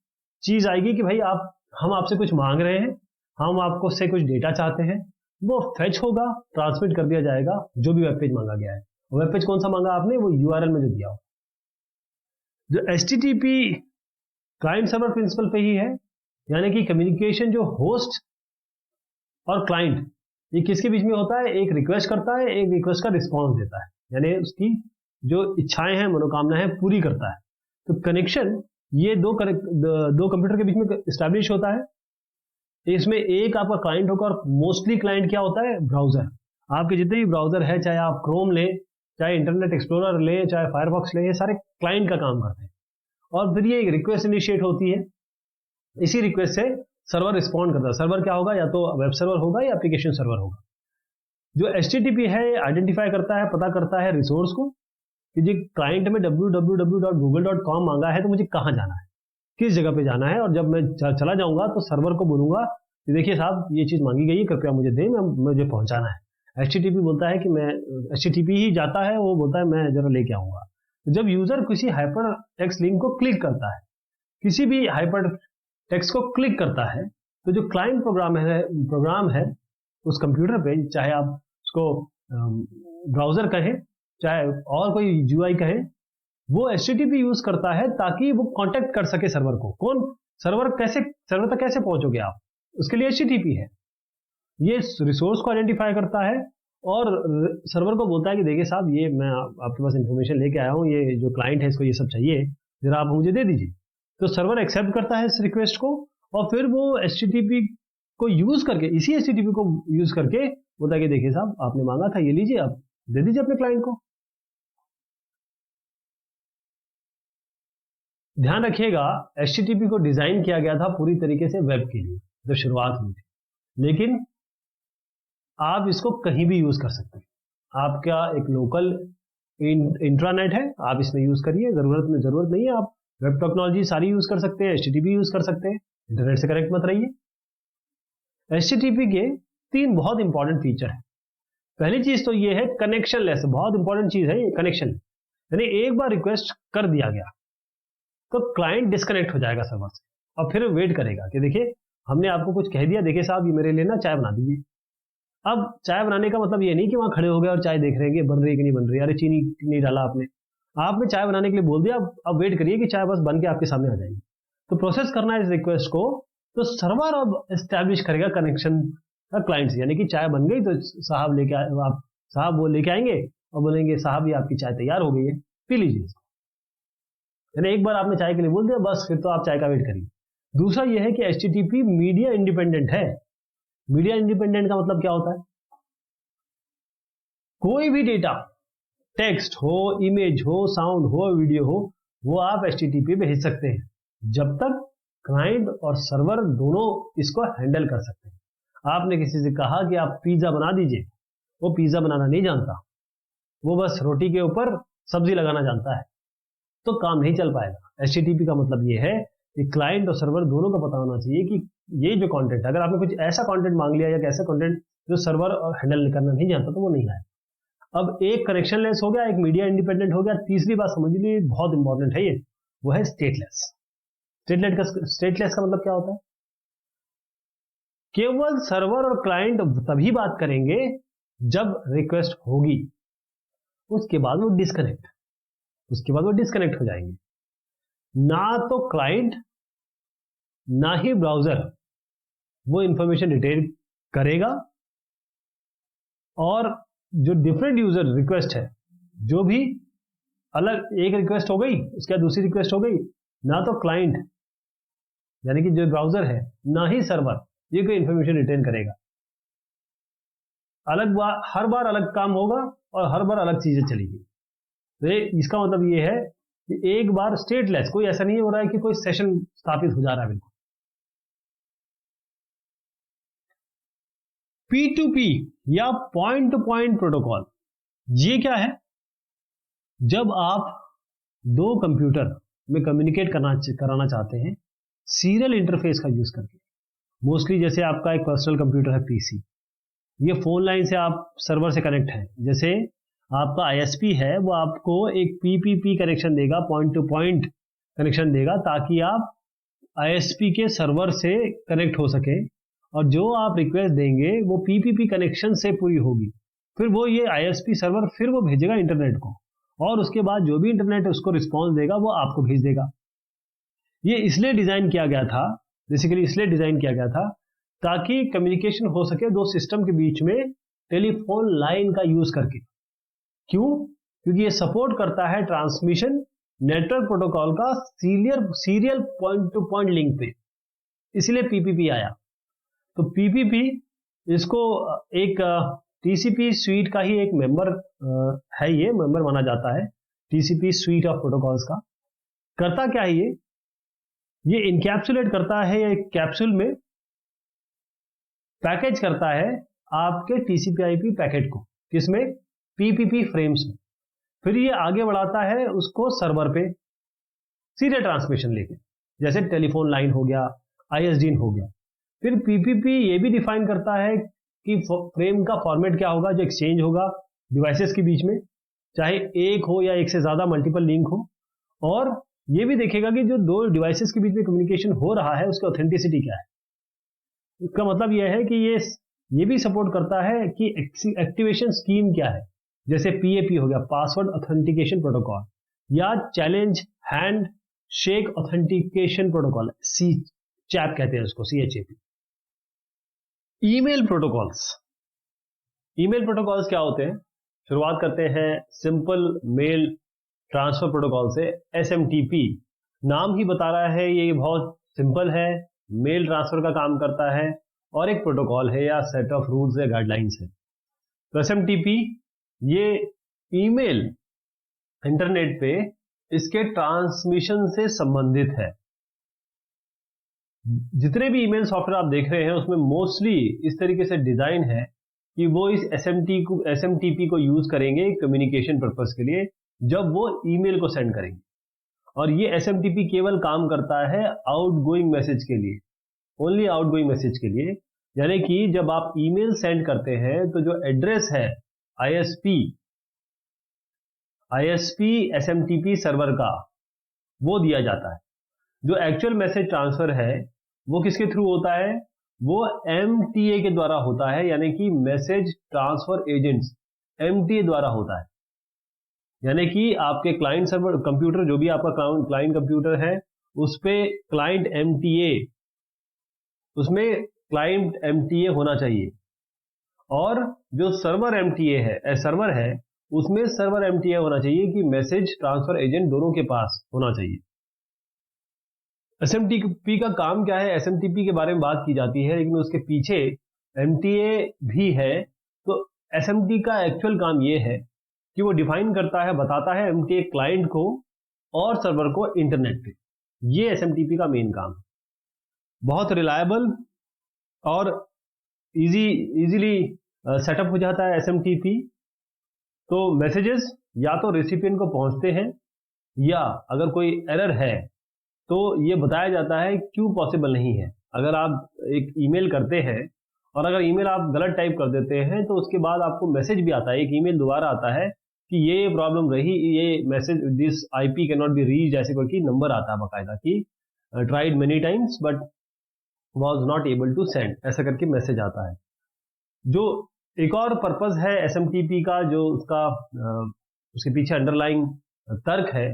चीज आएगी कि भाई हम आपसे कुछ मांग रहे हैं, हम आपको से कुछ डेटा चाहते हैं, वो फेच होगा, ट्रांसमिट कर दिया जाएगा जो भी वेब पेज मांगा गया है। वेब पेज कौन सा मांगा आपने, वो URL में जो दिया हो। जो HTTP क्लाइंट सर्वर प्रिंसिपल पे ही है, यानी कि कम्युनिकेशन जो होस्ट और क्लाइंट ये किसके बीच में होता है, एक रिक्वेस्ट करता है, एक रिक्वेस्ट का रिस्पॉन्स देता है, यानी उसकी जो इच्छाएं हैं, मनोकामनाएं हैं, पूरी करता है। तो कनेक्शन ये दो कंप्यूटर के बीच में इस्टेब्लिश होता है। इसमें एक आपका क्लाइंट होगा, और मोस्टली क्लाइंट क्या होता है, ब्राउजर। आपके जितने भी ब्राउजर है, चाहे आप क्रोम लें, चाहे इंटरनेट एक्सप्लोरर लें, चाहे फायरफॉक्स लें, ये सारे क्लाइंट का काम करते हैं। और फिर ये एक रिक्वेस्ट इनिशिएट होती है, इसी रिक्वेस्ट से सर्वर रिस्पॉन्ड करता है। सर्वर क्या होगा, या तो वेब सर्वर होगा या एप्लीकेशन सर्वर होगा। जो HTTP है आइडेंटिफाई करता है, पता करता है रिसोर्स को, कि जी क्लाइंट में www.google.com मांगा है तो मुझे कहाँ जाना है, किस जगह पे जाना है, और जब मैं चला जाऊंगा तो सर्वर को बोलूंगा कि देखिए साहब ये चीज मांगी गई है, कृपया मुझे दें, मुझे पहुंचाना है। HTTP बोलता है कि HTTP ही जाता है, वो बोलता है मैं जरा लेके आऊंगा। जब यूजर किसी हाइपर टेक्स्ट लिंक को क्लिक करता है, किसी भी हाइपर टेक्स्ट को क्लिक करता है, तो जो क्लाइंट प्रोग्राम है उस कंप्यूटर पे, चाहे आप उसको ब्राउजर कहें चाहे और कोई UI कहें, वो HTTP यूज करता है ताकि वो कांटेक्ट कर सके सर्वर को। कौन सर्वर तक कैसे पहुंचोगे आप, उसके लिए HTTP है। ये रिसोर्स को आइडेंटिफाई करता है और सर्वर को बोलता है कि देखिए साहब ये मैं आपके पास इंफॉर्मेशन लेके आया हूँ, ये जो क्लाइंट है इसको ये सब चाहिए, जरा आप मुझे दे दीजिए। तो सर्वर एक्सेप्ट करता है इस रिक्वेस्ट को, और फिर वो HTTP को यूज करके, इसी HTTP को यूज करके बोलता है कि देखिए साहब आपने मांगा था, ये लीजिए, आप दे दीजिए अपने क्लाइंट को। ध्यान रखिएगा HTTP को डिजाइन किया गया था पूरी तरीके से वेब के लिए जब शुरुआत हुई थी, लेकिन आप इसको कहीं भी यूज कर सकते हैं। आपका एक लोकल इंट्रानेट है, आप इसमें यूज करिए, जरूरत नहीं है आप वेब टेक्नोलॉजी सारी यूज कर सकते हैं, HTTP यूज कर सकते हैं, इंटरनेट से कनेक्ट मत रहिए। HTTP के 3 बहुत इंपॉर्टेंट फीचर है। पहली चीज तो ये है कनेक्शन लेस, बहुत इंपॉर्टेंट चीज है ये कनेक्शन, यानी एक बार रिक्वेस्ट कर दिया गया तो क्लाइंट डिस्कनेक्ट हो जाएगा सर्वर से, और फिर वेट करेगा कि देखिए हमने आपको कुछ कह दिया, देखिए साहब ये मेरे लिए ना चाय बना दीजिए। अब चाय बनाने का मतलब ये नहीं कि वहां खड़े हो गए और चाय देख रहे हैं कि बन रही है कि नहीं बन रही है, अरे चीनी नहीं डाला आपने चाय बनाने के लिए बोल दिया, अब वेट करिए कि चाय बस बन के आपके सामने आ जाएगी। तो प्रोसेस करना है इस रिक्वेस्ट को, तो सर्वर अब एस्टैब्लिश करेगा कनेक्शन क्लाइंट से, यानी कि चाय बन गई तो साहब वो लेके आएंगे और बोलेंगे साहब ये आपकी चाय तैयार हो गई है, पी लीजिए। यानी एक बार आपने चाय के लिए बोल दिया, बस फिर तो आप चाय का वेट करिए। दूसरा यह है कि HTTP मीडिया इंडिपेंडेंट है। मीडिया इंडिपेंडेंट का मतलब क्या होता है, कोई भी डेटा, टेक्स्ट हो, इमेज हो, साउंड हो, वीडियो हो, वो आप HTTP भेज सकते हैं, जब तक क्लाइंट और सर्वर दोनों इसको हैंडल कर सकते हैं। आपने किसी से कहा कि आप पिज्जा बना दीजिए, वो पिज्जा बनाना नहीं जानता, वो बस रोटी के ऊपर सब्जी लगाना जानता है, तो काम नहीं चल पाएगा। HTTP का मतलब ये है कि क्लाइंट और सर्वर दोनों को पता होना चाहिए कि ये जो कंटेंट, अगर आपने कुछ ऐसा कंटेंट मांग लिया या ऐसा कंटेंट जो सर्वर हैंडल करना नहीं जानता, तो वो नहीं आए। अब एक कनेक्शन लेस हो गया, एक मीडिया इंडिपेंडेंट हो गया। तीसरी बात समझ लीजिए, बहुत इंपॉर्टेंट है ये, वो है स्टेटलेस। स्टेटलेस का मतलब क्या होता है, केवल सर्वर और क्लाइंट तभी बात करेंगे जब रिक्वेस्ट होगी, उसके बाद वो डिस्कनेक्ट हो जाएंगे। ना तो क्लाइंट ना ही ब्राउजर वो इंफॉर्मेशन रिटेन करेगा, और जो डिफरेंट यूजर रिक्वेस्ट है, जो भी अलग एक रिक्वेस्ट हो गई उसके बाद दूसरी रिक्वेस्ट हो गई, ना तो क्लाइंट यानी कि जो ब्राउजर है ना ही सर्वर ये कोई इंफॉर्मेशन रिटेन करेगा। हर बार अलग काम होगा और हर बार अलग चीजें चलेगी। तो इसका मतलब ये है कि एक बार स्टेटलेस, कोई ऐसा नहीं हो रहा है कि कोई सेशन स्थापित हो जा रहा है। बिल्कुल P2P या पॉइंट टू पॉइंट प्रोटोकॉल, ये क्या है? जब आप दो कंप्यूटर में कम्युनिकेट कराना चाहते हैं सीरियल इंटरफेस का यूज करके, मोस्टली जैसे आपका एक पर्सनल कंप्यूटर है पीसी, ये फोन लाइन से आप सर्वर से कनेक्ट है, जैसे आपका आईएसपी है वो आपको एक पीपीपी कनेक्शन देगा, पॉइंट टू पॉइंट कनेक्शन देगा, ताकि आप आईएसपी के सर्वर से कनेक्ट हो सके, और जो आप रिक्वेस्ट देंगे वो पीपीपी कनेक्शन से पूरी होगी, फिर वो ये आईएसपी सर्वर फिर वो भेजेगा इंटरनेट को, और उसके बाद जो भी इंटरनेट उसको रिस्पॉन्स देगा वो आपको भेज देगा। ये इसलिए डिजाइन किया गया था, बेसिकली इसलिए डिजाइन किया गया था ताकि कम्युनिकेशन हो सके दो सिस्टम के बीच में टेलीफोन लाइन का यूज करके। क्यों? क्योंकि ये सपोर्ट करता है ट्रांसमिशन नेटवर्क प्रोटोकॉल का serial point two point link पे, इसलिए पीपीपी आया। तो पीपीपी इसको एक टीसीपी स्वीट का ही एक मेंबर है, ये मेंबर माना जाता है टीसीपी स्वीट ऑफ प्रोटोकॉल्स का। करता क्या है ये इनकैप्सुलेट करता है, एक कैप्सूल में पैकेज करता है आपके टीसीपी/आईपी पैकेट को, किसमें? पीपीपी फ्रेम्स में। फिर ये आगे बढ़ाता है उसको सर्वर पे सीरियल ट्रांसमिशन लेके, जैसे टेलीफोन लाइन हो गया, आईएसडी हो गया। फिर पीपीपी ये भी डिफाइन करता है कि फ्रेम का फॉर्मेट क्या होगा जो एक्सचेंज होगा डिवाइसेस के बीच में, चाहे एक हो या एक से ज्यादा मल्टीपल लिंक हो, और ये भी देखेगा कि जो दो डिवाइसेस के बीच में कम्युनिकेशन हो रहा है उसकी ऑथेंटिसिटी क्या है। इसका मतलब यह है कि ये भी सपोर्ट करता है कि एक्टिवेशन स्कीम क्या है, जैसे पीएपी हो गया, पासवर्ड ऑथेंटिकेशन प्रोटोकॉल, या challenge handshake authentication protocol, C CHAP कहते हैं उसको, CHAP। Email protocols. Email protocols क्या होते हैं? शुरुआत करते हैं सिंपल मेल ट्रांसफर प्रोटोकॉल से। SMTP नाम ही बता रहा है ये बहुत सिंपल है, मेल ट्रांसफर का काम करता है, और एक प्रोटोकॉल है या सेट ऑफ रूल्स या गाइडलाइंस है। तो SMTP ये ईमेल इंटरनेट पे इसके ट्रांसमिशन से संबंधित है। जितने भी ईमेल सॉफ्टवेयर आप देख रहे हैं उसमें मोस्टली इस तरीके से डिजाइन है कि वो इस SMTP को यूज करेंगे कम्युनिकेशन पर्पस के लिए, जब वो ईमेल को सेंड करेंगे। और ये SMTP केवल काम करता है आउटगोइंग मैसेज के लिए, ओनली आउटगोइंग मैसेज के लिए। यानी कि जब आप ईमेल सेंड करते हैं तो जो एड्रेस है ISP SMTP सर्वर का, वो दिया जाता है। जो एक्चुअल मैसेज ट्रांसफर है वो किसके थ्रू होता है? वो MTA के द्वारा होता है, यानी कि मैसेज ट्रांसफर एजेंट्स MTA द्वारा होता है। यानी कि आपके क्लाइंट सर्वर कंप्यूटर, जो भी आपका क्लाइंट कंप्यूटर है, उस पे क्लाइंट MTA, उसमें क्लाइंट MTA होना चाहिए, और जो सर्वर MTA है, सर्वर है, उसमें सर्वर MTA होना चाहिए कि मैसेज ट्रांसफर एजेंट दोनों के पास होना चाहिए। SMTP का काम क्या है? SMTP के बारे में बात की जाती है, लेकिन उसके पीछे MTA भी है। तो SMTP का एक्चुअल काम ये है कि वो डिफाइन करता है, बताता है MTA क्लाइंट को और सर्वर को इंटरनेट पे। ये SMTP का मेन काम है। बहुत रिलायबल और इजीली सेटअप हो जाता है SMTP। तो मैसेजेस या तो रेसिपिएंट को पहुंचते हैं, या अगर कोई एरर है तो ये बताया जाता है क्यों पॉसिबल नहीं है। अगर आप एक ईमेल करते हैं और अगर ईमेल आप गलत टाइप कर देते हैं तो उसके बाद आपको मैसेज भी आता है, एक ईमेल दोबारा आता है कि ये प्रॉब्लम रही, ये message this IP can not be reached, ऐसे करके नंबर आता है बाकायदा कि tried many times but was not able to send, ऐसा करके मैसेज आता है। जो एक और पर्पस है SMTP का, जो उसके पीछे अंडरलाइंग तर्क है,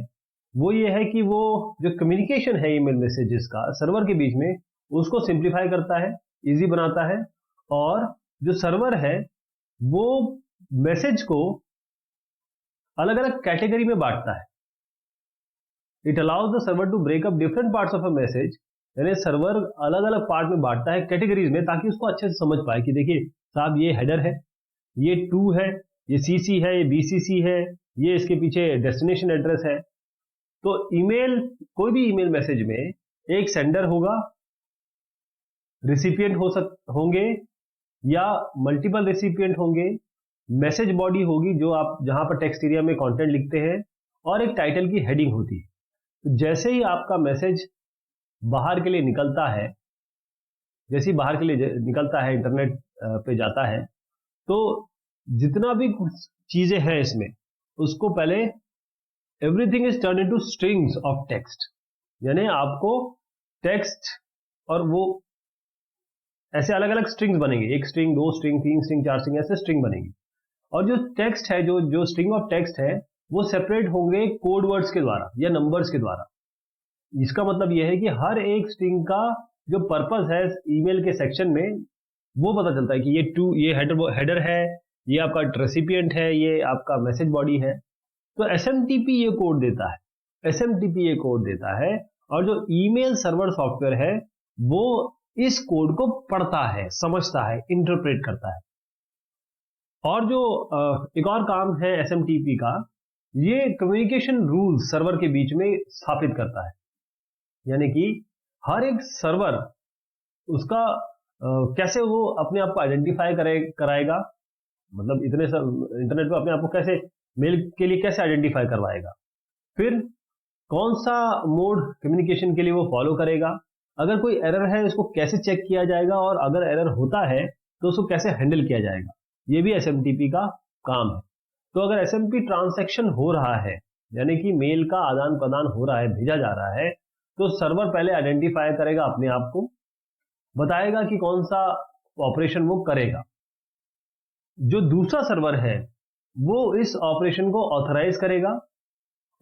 वो ये है कि वो जो कम्युनिकेशन है ईमेल मैसेजेस का सर्वर के बीच में, उसको सिंप्लीफाई करता है, इजी बनाता है, और जो सर्वर है वो मैसेज को अलग अलग कैटेगरी में बांटता है। It allows the server to break up different parts of a message, यानी सर्वर अलग अलग पार्ट में बांटता है कैटेगरीज में, ताकि उसको अच्छे से समझ पाए कि देखिए साहब ये हेडर है, ये टू है, ये CC है, ये BCC है, ये इसके पीछे डेस्टिनेशन एड्रेस है। तो ईमेल, कोई भी ईमेल मैसेज में एक सेंडर होगा, रिसिपिएंट होंगे, या मल्टीपल रिसिपिएंट होंगे, मैसेज बॉडी होगी जो आप जहां पर टेक्स्ट एरिया में कंटेंट लिखते हैं, और एक टाइटल की हेडिंग होती है। तो जैसे ही आपका मैसेज बाहर के लिए निकलता है, जैसे ही बाहर के लिए निकलता है, इंटरनेट पे जाता है, तो जितना भी कुछ चीजें हैं इसमें, उसको पहले everything is turn into strings of text, यानी आपको टेक्स्ट और वो ऐसे अलग अलग स्ट्रिंग्स बनेंगे, एक स्ट्रिंग, दो स्ट्रिंग, तीन स्ट्रिंग, चार स्ट्रिंग, ऐसे स्ट्रिंग बनेंगी। और जो टेक्स्ट है, जो स्ट्रिंग ऑफ टेक्स्ट है, वो सेपरेट होंगे कोड वर्ड्स के द्वारा या नंबर्स के द्वारा। इसका मतलब यह है कि हर एक स्ट्रिंग का जो पर्पस है ईमेल के सेक्शन में, वो पता चलता है कि ये हेडर है, ये आपका रेसिपिएंट है, ये आपका मैसेज बॉडी है। तो एसएमटीपी ये कोड देता है, एसएमटीपी ये कोड देता है, और जो ईमेल सर्वर सॉफ्टवेयर है वो इस कोड को पढ़ता है, समझता है, इंटरप्रेट करता है। और जो एक और काम है एसएमटीपी का, ये कम्युनिकेशन रूल्स सर्वर के बीच में स्थापित करता है। यानी कि हर एक सर्वर उसका कैसे वो अपने आप को आइडेंटिफाई कराएगा, मतलब इतने इंटरनेट पे अपने आप को कैसे मेल के लिए कैसे आइडेंटिफाई करवाएगा, फिर कौन सा मोड कम्युनिकेशन के लिए वो फॉलो करेगा, अगर कोई एरर है उसको कैसे चेक किया जाएगा, और अगर एरर होता है तो उसको कैसे हैंडल किया जाएगा, ये भी एसएमटीपी का काम है। तो अगर एसएमपी ट्रांजैक्शन हो रहा है, यानी कि मेल का आदान प्रदान हो रहा है, भेजा जा रहा है, तो सर्वर पहले आइडेंटिफाई करेगा अपने आप को, बताएगा कि कौन सा ऑपरेशन वो करेगा। जो दूसरा सर्वर है वो इस ऑपरेशन को ऑथराइज करेगा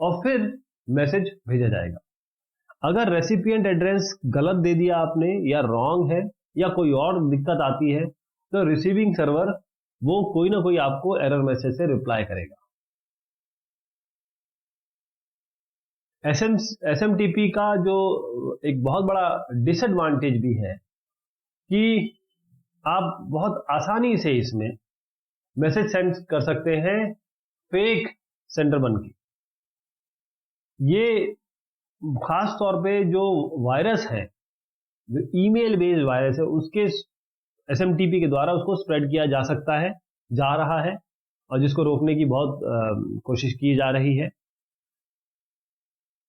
और फिर मैसेज भेजा जाएगा। अगर रेसिपिएंट एड्रेस गलत दे दिया आपने, या रॉन्ग है, या कोई और दिक्कत आती है, तो रिसीविंग सर्वर वो कोई ना कोई आपको एरर मैसेज से रिप्लाई करेगा। एसएमटीपी का जो एक बहुत बड़ा डिसएडवांटेज भी है कि आप बहुत आसानी से इसमें मैसेज सेंड कर सकते हैं फेक सेंडर बन के। ये खास तौर पे जो वायरस है, जो ईमेल बेस्ड वायरस है, उसके एसएमटीपी के द्वारा उसको स्प्रेड किया जा सकता है, जा रहा है, और जिसको रोकने की बहुत कोशिश की जा रही है।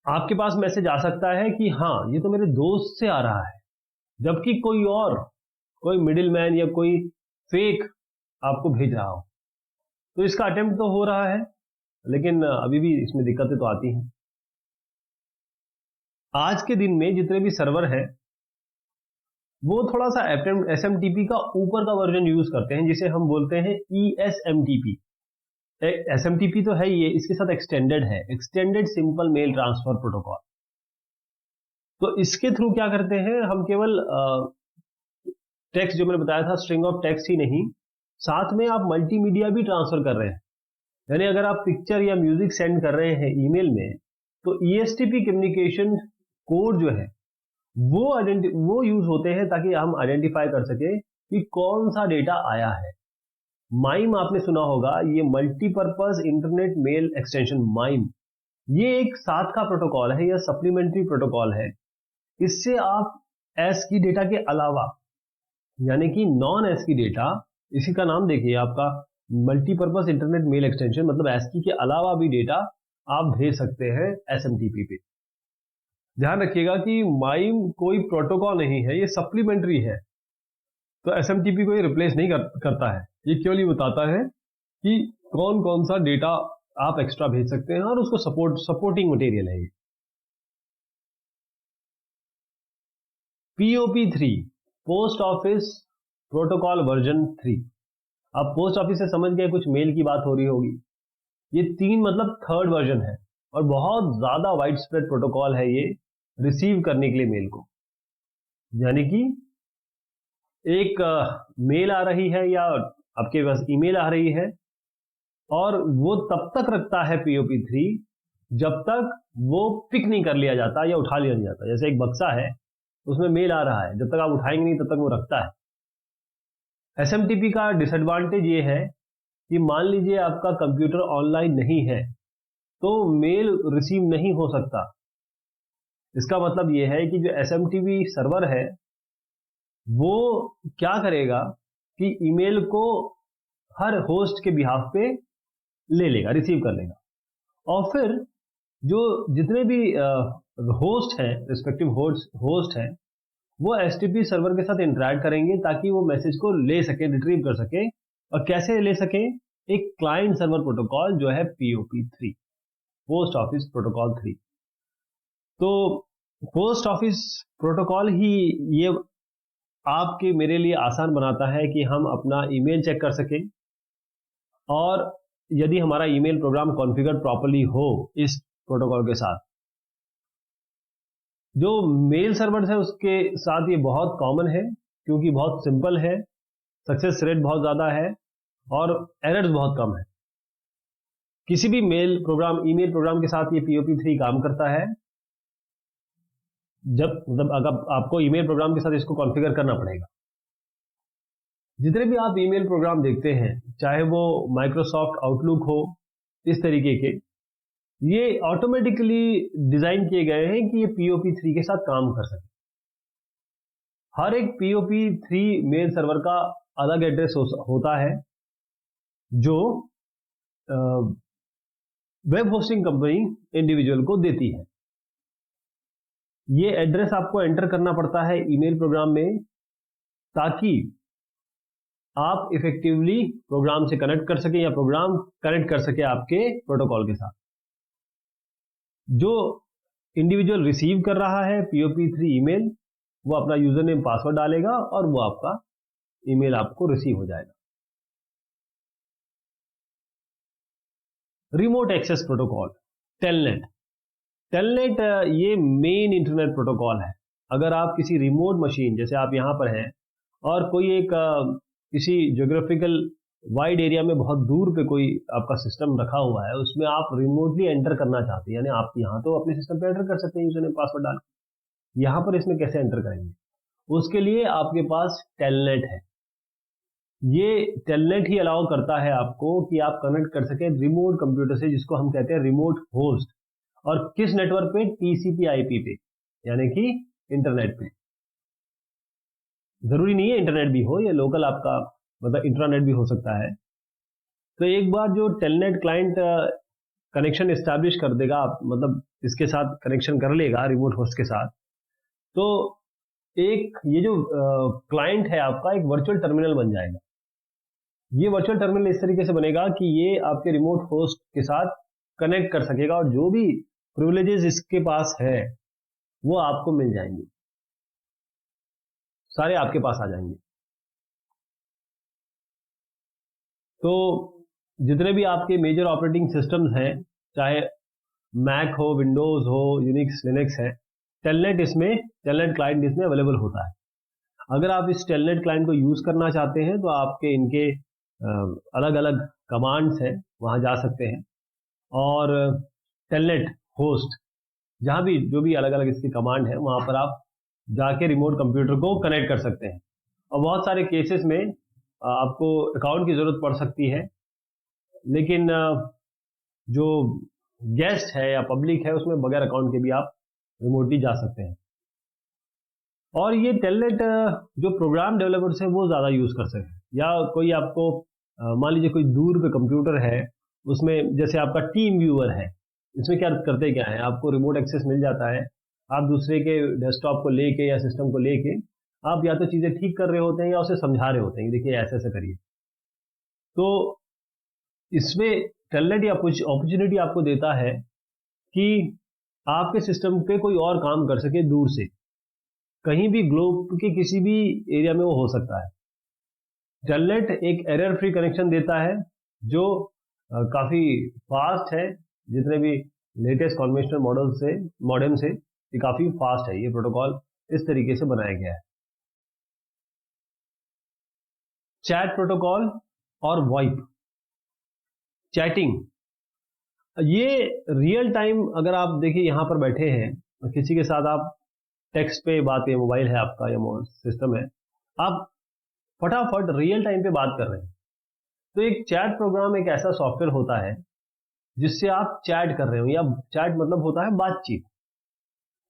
आपके पास मैसेज आ सकता है कि हाँ ये तो मेरे दोस्त से आ रहा है, जबकि कोई मिडिल मैन या कोई फेक आपको भेज रहा हो। तो इसका अटेम्प्ट तो हो रहा है, लेकिन अभी भी इसमें दिक्कतें तो आती हैं। आज के दिन में जितने भी सर्वर हैं वो थोड़ा सा एसएमटीपी का ऊपर का वर्जन यूज करते हैं, जिसे हम बोलते हैं ईएसएमटीपी। एसएमटीपी तो है ये, इसके साथ एक्सटेंडेड है, extended simple mail transfer protocol. तो इसके थ्रू क्या करते हैं, हम केवल टेक्स्ट जो मैंने बताया था, स्ट्रिंग ऑफ टेक्स्ट ही नहीं, साथ में आप मल्टीमीडिया भी ट्रांसफर कर रहे हैं। यानी अगर आप पिक्चर या म्यूजिक सेंड कर रहे हैं ईमेल में, तो ईएसटीपी कम्युनिकेशन कोड जो है वो यूज होते हैं ताकि हम आइडेंटिफाई कर सके कि कौन सा डेटा आया है। माइम आपने सुना होगा, ये multipurpose internet mail extension MIME, ये एक साथ का प्रोटोकॉल है या सप्लीमेंट्री प्रोटोकॉल है। इससे आप ASCII डेटा के अलावा, यानी कि नॉन ASCII डेटा, इसी का नाम देखिए आपका मल्टीपर्पज इंटरनेट मेल एक्सटेंशन, मतलब ASCII के अलावा भी डेटा आप भेज सकते हैं एसएमटीपी पे। ध्यान रखिएगा कि माइम कोई प्रोटोकॉल नहीं है, ये सप्लीमेंट्री है, तो एसएमटीपी को ये रिप्लेस नहीं करता है। ये केवल ये बताता है कि कौन कौन सा डेटा आप एक्स्ट्रा भेज सकते हैं, और उसको सपोर्टिंग मटेरियल है ये। POP3 post office protocol version 3। अब पोस्ट ऑफिस से समझ गए कुछ मेल की बात हो रही होगी। ये 3 मतलब थर्ड वर्जन है, और बहुत ज्यादा वाइड स्प्रेड प्रोटोकॉल है ये रिसीव करने के लिए मेल को। यानी कि एक मेल आ रही है या आपके पास ईमेल आ रही है, और वो तब तक रखता है POP3 जब तक वो पिक नहीं कर लिया जाता या उठा लिया नहीं जाता। जैसे एक बक्सा है, उसमें मेल आ रहा है, जब तक आप उठाएंगे नहीं तब तक वो रखता है। एसएमटीपी का डिसएडवांटेज ये है कि मान लीजिए आपका कंप्यूटर ऑनलाइन नहीं है, तो मेल रिसीव नहीं हो सकता। इसका मतलब यह है कि जो एसएमटीपी सर्वर है वो क्या करेगा कि ईमेल को हर होस्ट के बिहाफ पे ले लेगा, रिसीव कर लेगा। और फिर जो जितने भी होस्ट हैं, रिस्पेक्टिव होस्ट हैं, वो एचटीटीपी सर्वर के साथ इंटरेक्ट करेंगे ताकि वो मैसेज को ले सके, रिट्रीव कर सके। और कैसे ले सके? एक क्लाइंट सर्वर प्रोटोकॉल जो है POP3, पोस्ट ऑफिस प्रोटोकॉल 3। तो पोस्ट ऑफिस प्रोटोकॉल ही ये आपके मेरे लिए आसान बनाता है कि हम अपना ईमेल चेक कर सकें, और यदि हमारा ईमेल प्रोग्राम कॉन्फ़िगर प्रॉपर्ली हो इस प्रोटोकॉल के साथ। जो मेल सर्वर्स है उसके साथ ये बहुत कॉमन है, क्योंकि बहुत सिंपल है, सक्सेस रेट बहुत ज़्यादा है और एरर्स बहुत कम है। किसी भी ईमेल प्रोग्राम के साथ ये POP3 काम करता है। जब अगर आपको ईमेल प्रोग्राम के साथ इसको कॉन्फ़िगर करना पड़ेगा। जितने भी आप ईमेल प्रोग्राम देखते हैं, चाहे वो माइक्रोसॉफ्ट आउटलुक हो, इस तरीके के, ये ऑटोमेटिकली डिजाइन किए गए हैं कि ये POP3 के साथ काम कर सके। हर एक POP3 मेल सर्वर का अलग एड्रेस होता है, जो वेब होस्टिंग कंपनी इंडिविजुअल को देती है। ये एड्रेस आपको एंटर करना पड़ता है ईमेल प्रोग्राम में, ताकि आप इफेक्टिवली प्रोग्राम से कनेक्ट कर सके या प्रोग्राम कनेक्ट कर सके आपके प्रोटोकॉल के साथ। जो इंडिविजुअल रिसीव कर रहा है POP3 ईमेल, वो अपना यूजर नेम पासवर्ड डालेगा और वो आपका ईमेल आपको रिसीव हो जाएगा। रिमोट एक्सेस प्रोटोकॉल, टेलनेट ये मेन इंटरनेट प्रोटोकॉल है। अगर आप किसी रिमोट मशीन, जैसे आप यहाँ पर हैं, और कोई एक किसी ज्योग्राफिकल वाइड एरिया में बहुत दूर पे कोई आपका सिस्टम रखा हुआ है, उसमें आप रिमोटली एंटर करना चाहते हैं, यानी आप यहाँ तो अपने सिस्टम पे एंटर कर सकते हैं यूजर नेम पासवर्ड डाल के, यहाँ पर इसमें कैसे एंटर करेंगे? उसके लिए आपके पास टेलनेट है। ये टेलनेट ही अलाउ करता है आपको कि आप कनेक्ट कर सके रिमोट कंप्यूटर से, जिसको हम कहते हैं रिमोट होस्ट। और किस नेटवर्क पे? TCP/IP पे, यानी कि इंटरनेट पे। जरूरी नहीं है इंटरनेट भी हो, या लोकल आपका मतलब इंट्रानेट भी हो सकता है। तो एक बार जो टेलनेट क्लाइंट कनेक्शन एस्टैब्लिश कर देगा, मतलब इसके साथ कनेक्शन कर लेगा रिमोट होस्ट के साथ, तो एक ये जो क्लाइंट है आपका एक वर्चुअल टर्मिनल बन जाएगा। ये वर्चुअल टर्मिनल इस तरीके से बनेगा कि ये आपके रिमोट होस्ट के साथ कनेक्ट कर सकेगा, और जो भी प्रिविलेजेस इसके पास है वो आपको मिल जाएंगे, सारे आपके पास आ जाएंगे। तो जितने भी आपके मेजर ऑपरेटिंग सिस्टम्स हैं, चाहे मैक हो, विंडोज हो, यूनिक्स, लिनक्स है, टेलनेट क्लाइंट इसमें अवेलेबल होता है। अगर आप इस टेलनेट क्लाइंट को यूज करना चाहते हैं, तो आपके इनके अलग अलग कमांड्स हैं, वहां जा सकते हैं, और टेलनेट होस्ट जहां भी जो भी अलग अलग इसकी कमांड है, वहां पर आप जाके रिमोट कंप्यूटर को कनेक्ट कर सकते हैं। और बहुत सारे केसेस में आपको अकाउंट की जरूरत पड़ सकती है, लेकिन जो गेस्ट है या पब्लिक है, उसमें बगैर अकाउंट के भी आप रिमोटली जा सकते हैं। और ये टेलनेट जो प्रोग्राम डेवलपर्स है वो ज़्यादा यूज़ कर सकते हैं, या कोई आपको मान लीजिए कोई दूर पे कंप्यूटर है, उसमें जैसे आपका टीम व्यूअर है, इसमें क्या करते क्या है, आपको रिमोट एक्सेस मिल जाता है। आप दूसरे के डेस्कटॉप को लेके या सिस्टम को लेके आप या तो चीज़ें ठीक कर रहे होते हैं या उसे समझा रहे होते हैं, देखिए ऐसे ऐसे करिए। तो इसमें टेलनेट या कुछ अपॉर्चुनिटी आपको देता है कि आपके सिस्टम पे कोई और काम कर सके दूर से, कहीं भी ग्लोब के किसी भी एरिया में वो हो सकता है। टेलनेट एक एरर फ्री कनेक्शन देता है, जो काफ़ी फास्ट है। जितने भी लेटेस्ट कन्वेंशनल मॉडेम से ये काफ़ी फास्ट है। ये प्रोटोकॉल इस तरीके से बनाया गया है। चैट प्रोटोकॉल और वॉइप चैटिंग, ये रियल टाइम, अगर आप देखिए यहाँ पर बैठे हैं और किसी के साथ आप टेक्स्ट पे बात है, मोबाइल है आपका या सिस्टम है, आप फटाफट रियल टाइम पे बात कर रहे हैं। तो एक चैट प्रोग्राम एक ऐसा सॉफ्टवेयर होता है जिससे आप चैट कर रहे हो, या चैट मतलब होता है बातचीत।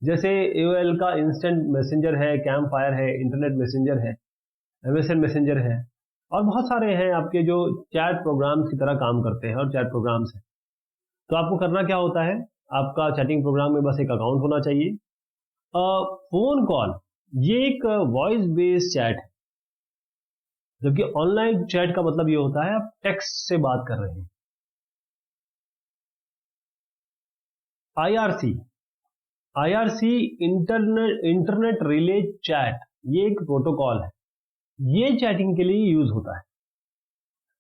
जैसे AOL का इंस्टेंट मैसेंजर है, कैम्प फायर है, इंटरनेट मैसेंजर है, MSN मैसेंजर है। और बहुत सारे हैं आपके जो चैट प्रोग्राम्स की तरह काम करते हैं और चैट प्रोग्राम्स हैं। तो आपको करना क्या होता है, आपका चैटिंग प्रोग्राम में बस एक अकाउंट होना चाहिए। फोन कॉल ये एक वॉइस बेस्ड चैट है, जबकि ऑनलाइन चैट का मतलब ये होता है आप टेक्स्ट से बात कर रहे हैं। IRC, IRC internet relay chat, ये एक प्रोटोकॉल है, ये चैटिंग के लिए यूज होता है।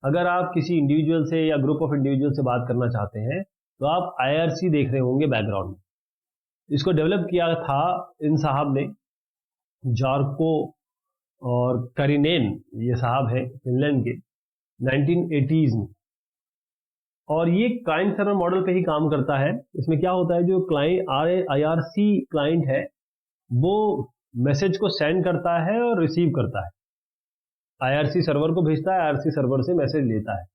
अगर आप किसी इंडिविजुअल से या ग्रुप ऑफ इंडिविजुअल से बात करना चाहते हैं तो आप आईआरसी देख रहे होंगे बैकग्राउंड में। इसको डेवलप किया था इन साहब ने, जार्को और करिनेन, ये साहब हैं फिनलैंड के, 1980s में। और ये क्लाइंट सर्वर मॉडल पे ही काम करता है। इसमें क्या होता है, जो क्लाइंट आईआरसी क्लाइंट है वो मैसेज को सेंड करता है और रिसीव करता है, आईआरसी सर्वर को भेजता है, आईआरसी सर्वर से मैसेज लेता है,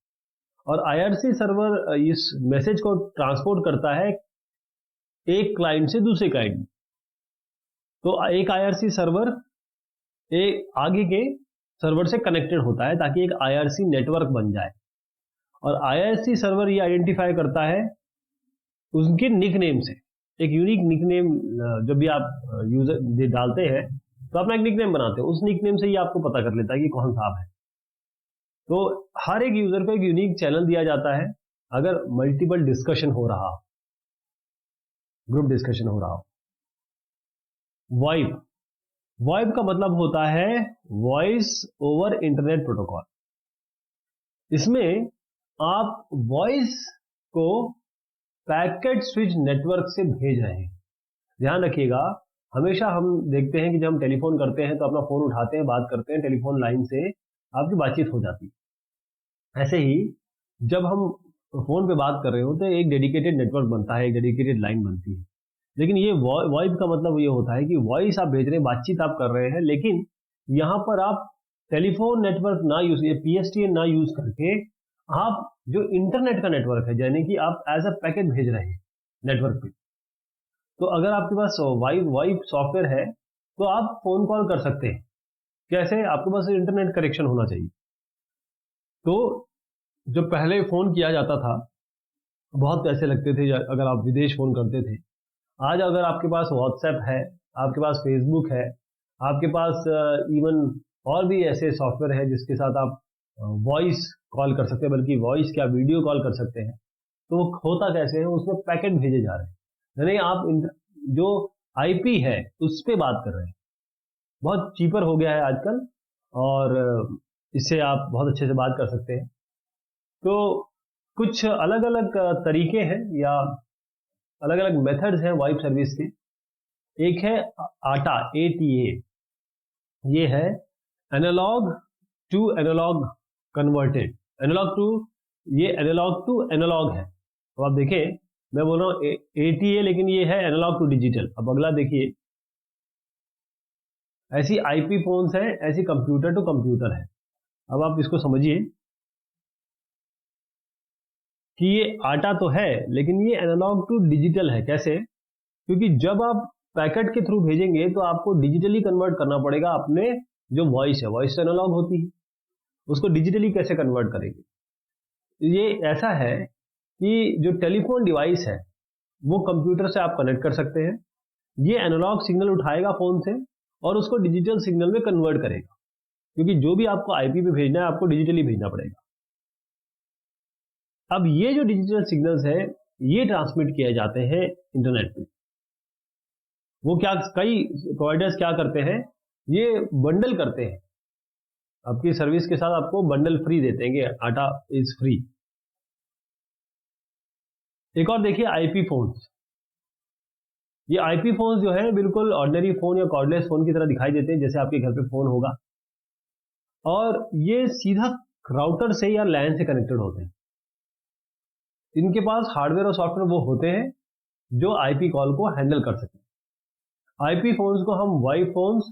और आईआरसी सर्वर इस मैसेज को ट्रांसपोर्ट करता है एक क्लाइंट से दूसरे क्लाइंट में। तो एक आईआरसी सर्वर एक आगे के सर्वर से कनेक्टेड होता है ताकि एक आईआरसी नेटवर्क बन जाए। और आईआरसी सर्वर ये आइडेंटिफाई करता है उनके निकनेम से, एक यूनिक निकनेम। जब भी आप यूजर डालते हैं तो अपना एक निकनेम बनाते हैं, उस निकनेम से ही आपको पता कर लेता है कि कौन साहब है। तो हर एक यूजर को एक यूनिक चैनल दिया जाता है अगर मल्टीपल डिस्कशन हो रहा हो, ग्रुप डिस्कशन हो रहा हो। वॉइप, वॉइप का मतलब होता है वॉइस ओवर इंटरनेट प्रोटोकॉल। इसमें आप वॉइस को पैकेट स्विच नेटवर्क से भेज रहे हैं। ध्यान रखिएगा, हमेशा हम देखते हैं कि जब हम टेलीफोन करते हैं तो अपना फोन उठाते हैं, बात करते हैं, टेलीफोन लाइन से आपकी बातचीत हो जाती है। ऐसे ही जब हम फोन पे बात कर रहे होते हैं एक डेडिकेटेड नेटवर्क बनता है, एक डेडिकेटेड लाइन बनती है। लेकिन ये वॉइस का मतलब ये होता है कि वॉइस आप भेज रहे हैं, बातचीत आप कर रहे हैं, लेकिन यहाँ पर आप टेलीफोन नेटवर्क ना यूज, पीएसटीएन ना यूज करके आप जो इंटरनेट का नेटवर्क है, यानी कि आप एज अ पैकेट भेज रहे हैं नेटवर्क पे। तो अगर आपके पास वॉइप सॉफ्टवेयर है तो आप फोन कॉल कर सकते हैं। कैसे? आपके पास इंटरनेट कनेक्शन होना चाहिए। तो जो पहले फोन किया जाता था बहुत पैसे लगते थे अगर आप विदेश फोन करते थे। आज अगर आपके पास व्हाट्सएप है, आपके पास फेसबुक है, आपके पास इवन और भी ऐसे सॉफ्टवेयर है जिसके साथ आप वॉइस कॉल कर सकते हैं, बल्कि वॉइस क्या वीडियो कॉल कर सकते हैं। तो वो होता कैसे है, उसमें पैकेट भेजे जा रहे हैं, यानी आप जो आईपी है उस पर बात कर रहे हैं। बहुत चीपर हो गया है आजकल और इससे आप बहुत अच्छे से बात कर सकते हैं। तो कुछ अलग अलग तरीके हैं या अलग अलग मेथड्स हैं वॉइप सर्विस के। एक है आटा, ATA, ये है एनालॉग टू एनालॉग कन्वर्टेड, ये एनालॉग टू एनालॉग है। तो आप देखें, मैं बोल रहा हूँ ATA, लेकिन ये है एनालॉग टू डिजिटल। अब अगला देखिए, ऐसी आईपी फोन्स हैं, ऐसी कंप्यूटर टू कंप्यूटर है। अब आप इसको समझिए कि ये आटा तो है लेकिन ये एनालॉग टू डिजिटल है। कैसे? क्योंकि जब आप पैकेट के थ्रू भेजेंगे तो आपको डिजिटली कन्वर्ट करना पड़ेगा अपने जो वॉइस है, वॉइस तो एनालॉग होती है, उसको डिजिटली कैसे कन्वर्ट करेंगे। ये ऐसा है कि जो टेलीफोन डिवाइस है वो कंप्यूटर से आप कनेक्ट कर सकते हैं, ये एनालॉग सिग्नल उठाएगा फोन से और उसको डिजिटल सिग्नल में कन्वर्ट करेगा, क्योंकि जो भी आपको आईपी पे भेजना है आपको डिजिटली भेजना पड़ेगा। अब ये जो डिजिटल सिग्नल्स है ये ट्रांसमिट किए जाते हैं इंटरनेट पे। वो क्या, कई प्रोवाइडर्स क्या करते हैं, ये बंडल करते हैं, आपकी सर्विस के साथ आपको बंडल फ्री देते हैं कि आटा इज फ्री। एक और देखिए आईपी फोन्स। ये आईपी फोन्स जो है बिल्कुल ऑर्डिनरी फोन या कॉर्डलेस फोन की तरह दिखाई देते हैं, जैसे आपके घर पे फोन होगा, और ये सीधा राउटर से या लैन से कनेक्टेड होते हैं। इनके पास हार्डवेयर और सॉफ्टवेयर वो होते हैं जो आईपी कॉल को हैंडल कर सकें। आईपी फोन्स को हम वाई फोन्स,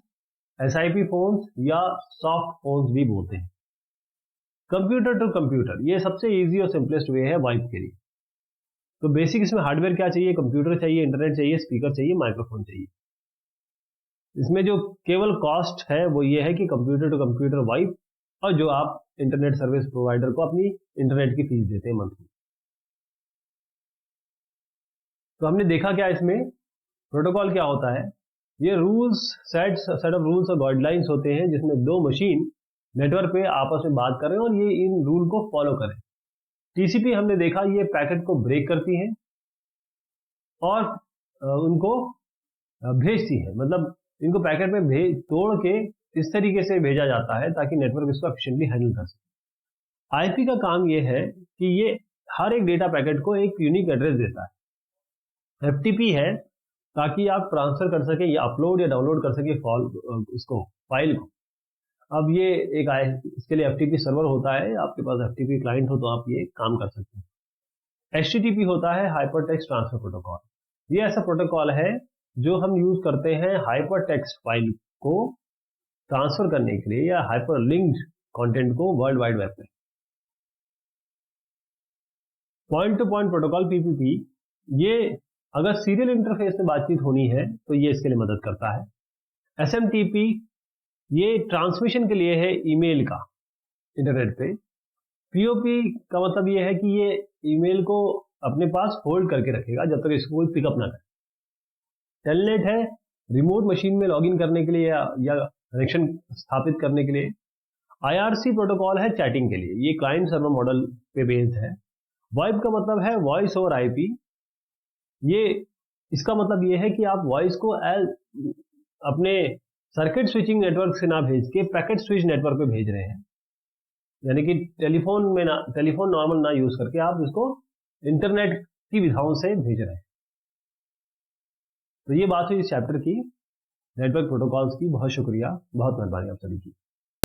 एसआईपी फोन्स या सॉफ्ट फोन्स भी बोलते हैं। कंप्यूटर टू कंप्यूटर, ये सबसे इजी और सिंपलेस्ट वे है वाइप के लिए। तो बेसिक इसमें हार्डवेयर क्या चाहिए, कंप्यूटर चाहिए, इंटरनेट चाहिए, स्पीकर चाहिए, माइक्रोफोन चाहिए। इसमें जो केवल कॉस्ट है वो ये है कि कंप्यूटर टू कंप्यूटर वाइप और जो आप इंटरनेट सर्विस प्रोवाइडर को अपनी इंटरनेट की फीस देते हैं मंथली। तो हमने देखा क्या इसमें, प्रोटोकॉल क्या होता है, ये रूल्स सेट ऑफ रूल्स और गाइडलाइंस होते हैं जिसमें दो मशीन नेटवर्क पे आपस में बात कर रहे हैं और ये इन रूल को फॉलो करें। टीसीपी हमने देखा ये पैकेट को ब्रेक करती है और उनको भेजती है, मतलब इनको पैकेट में तोड़ के इस तरीके से भेजा जाता है ताकि नेटवर्क इसको एफिशिएंटली हैंडल कर सके। आईपी का काम ये है कि ये हर एक डेटा पैकेट को एक यूनिक एड्रेस देता है। एफटीपी है ताकि आप ट्रांसफर कर सके या अपलोड या डाउनलोड कर सके उसको फाइल को। अब ये इसके लिए एफटीपी सर्वर होता है, आपके पास एफटीपी क्लाइंट हो तो आप ये काम कर सकते हैं। एचटीटीपी होता है हाइपर टेक्स्ट ट्रांसफर प्रोटोकॉल। ये ऐसा प्रोटोकॉल है जो हम यूज करते हैं हाइपर टेक्स्ट फाइल को ट्रांसफर करने के लिए या हाइपर लिंक्ड कंटेंट को वर्ल्ड वाइड वेब पे। Point two point protocol PPP, ये अगर सीरियल इंटरफेस में बातचीत होनी है तो ये इसके लिए मदद करता है। एसएमटीपी ये ट्रांसमिशन के लिए है ईमेल का इंटरनेट पे। पीओपी का मतलब ये है कि ये ईमेल को अपने पास होल्ड करके रखेगा जब तक इसको कोई पिकअप ना करे। टेलनेट है रिमोट मशीन में लॉगिन करने के लिए या कनेक्शन स्थापित करने के लिए। आईआरसी प्रोटोकॉल है चैटिंग के लिए, ये क्लाइंट सर्वर मॉडल पे बेस्ड है। वाइप का मतलब है वॉइस ओवर आईपी, ये इसका मतलब ये है कि आप वॉइस को अपने सर्किट स्विचिंग नेटवर्क से ना भेज के पैकेट स्विच नेटवर्क पे भेज रहे हैं, यानी कि टेलीफोन नॉर्मल ना यूज करके आप इसको इंटरनेट की विधाओं से भेज रहे हैं। तो ये बात हुई इस चैप्टर की नेटवर्क प्रोटोकॉल्स की। बहुत शुक्रिया, बहुत मेहरबानी आप सभी की।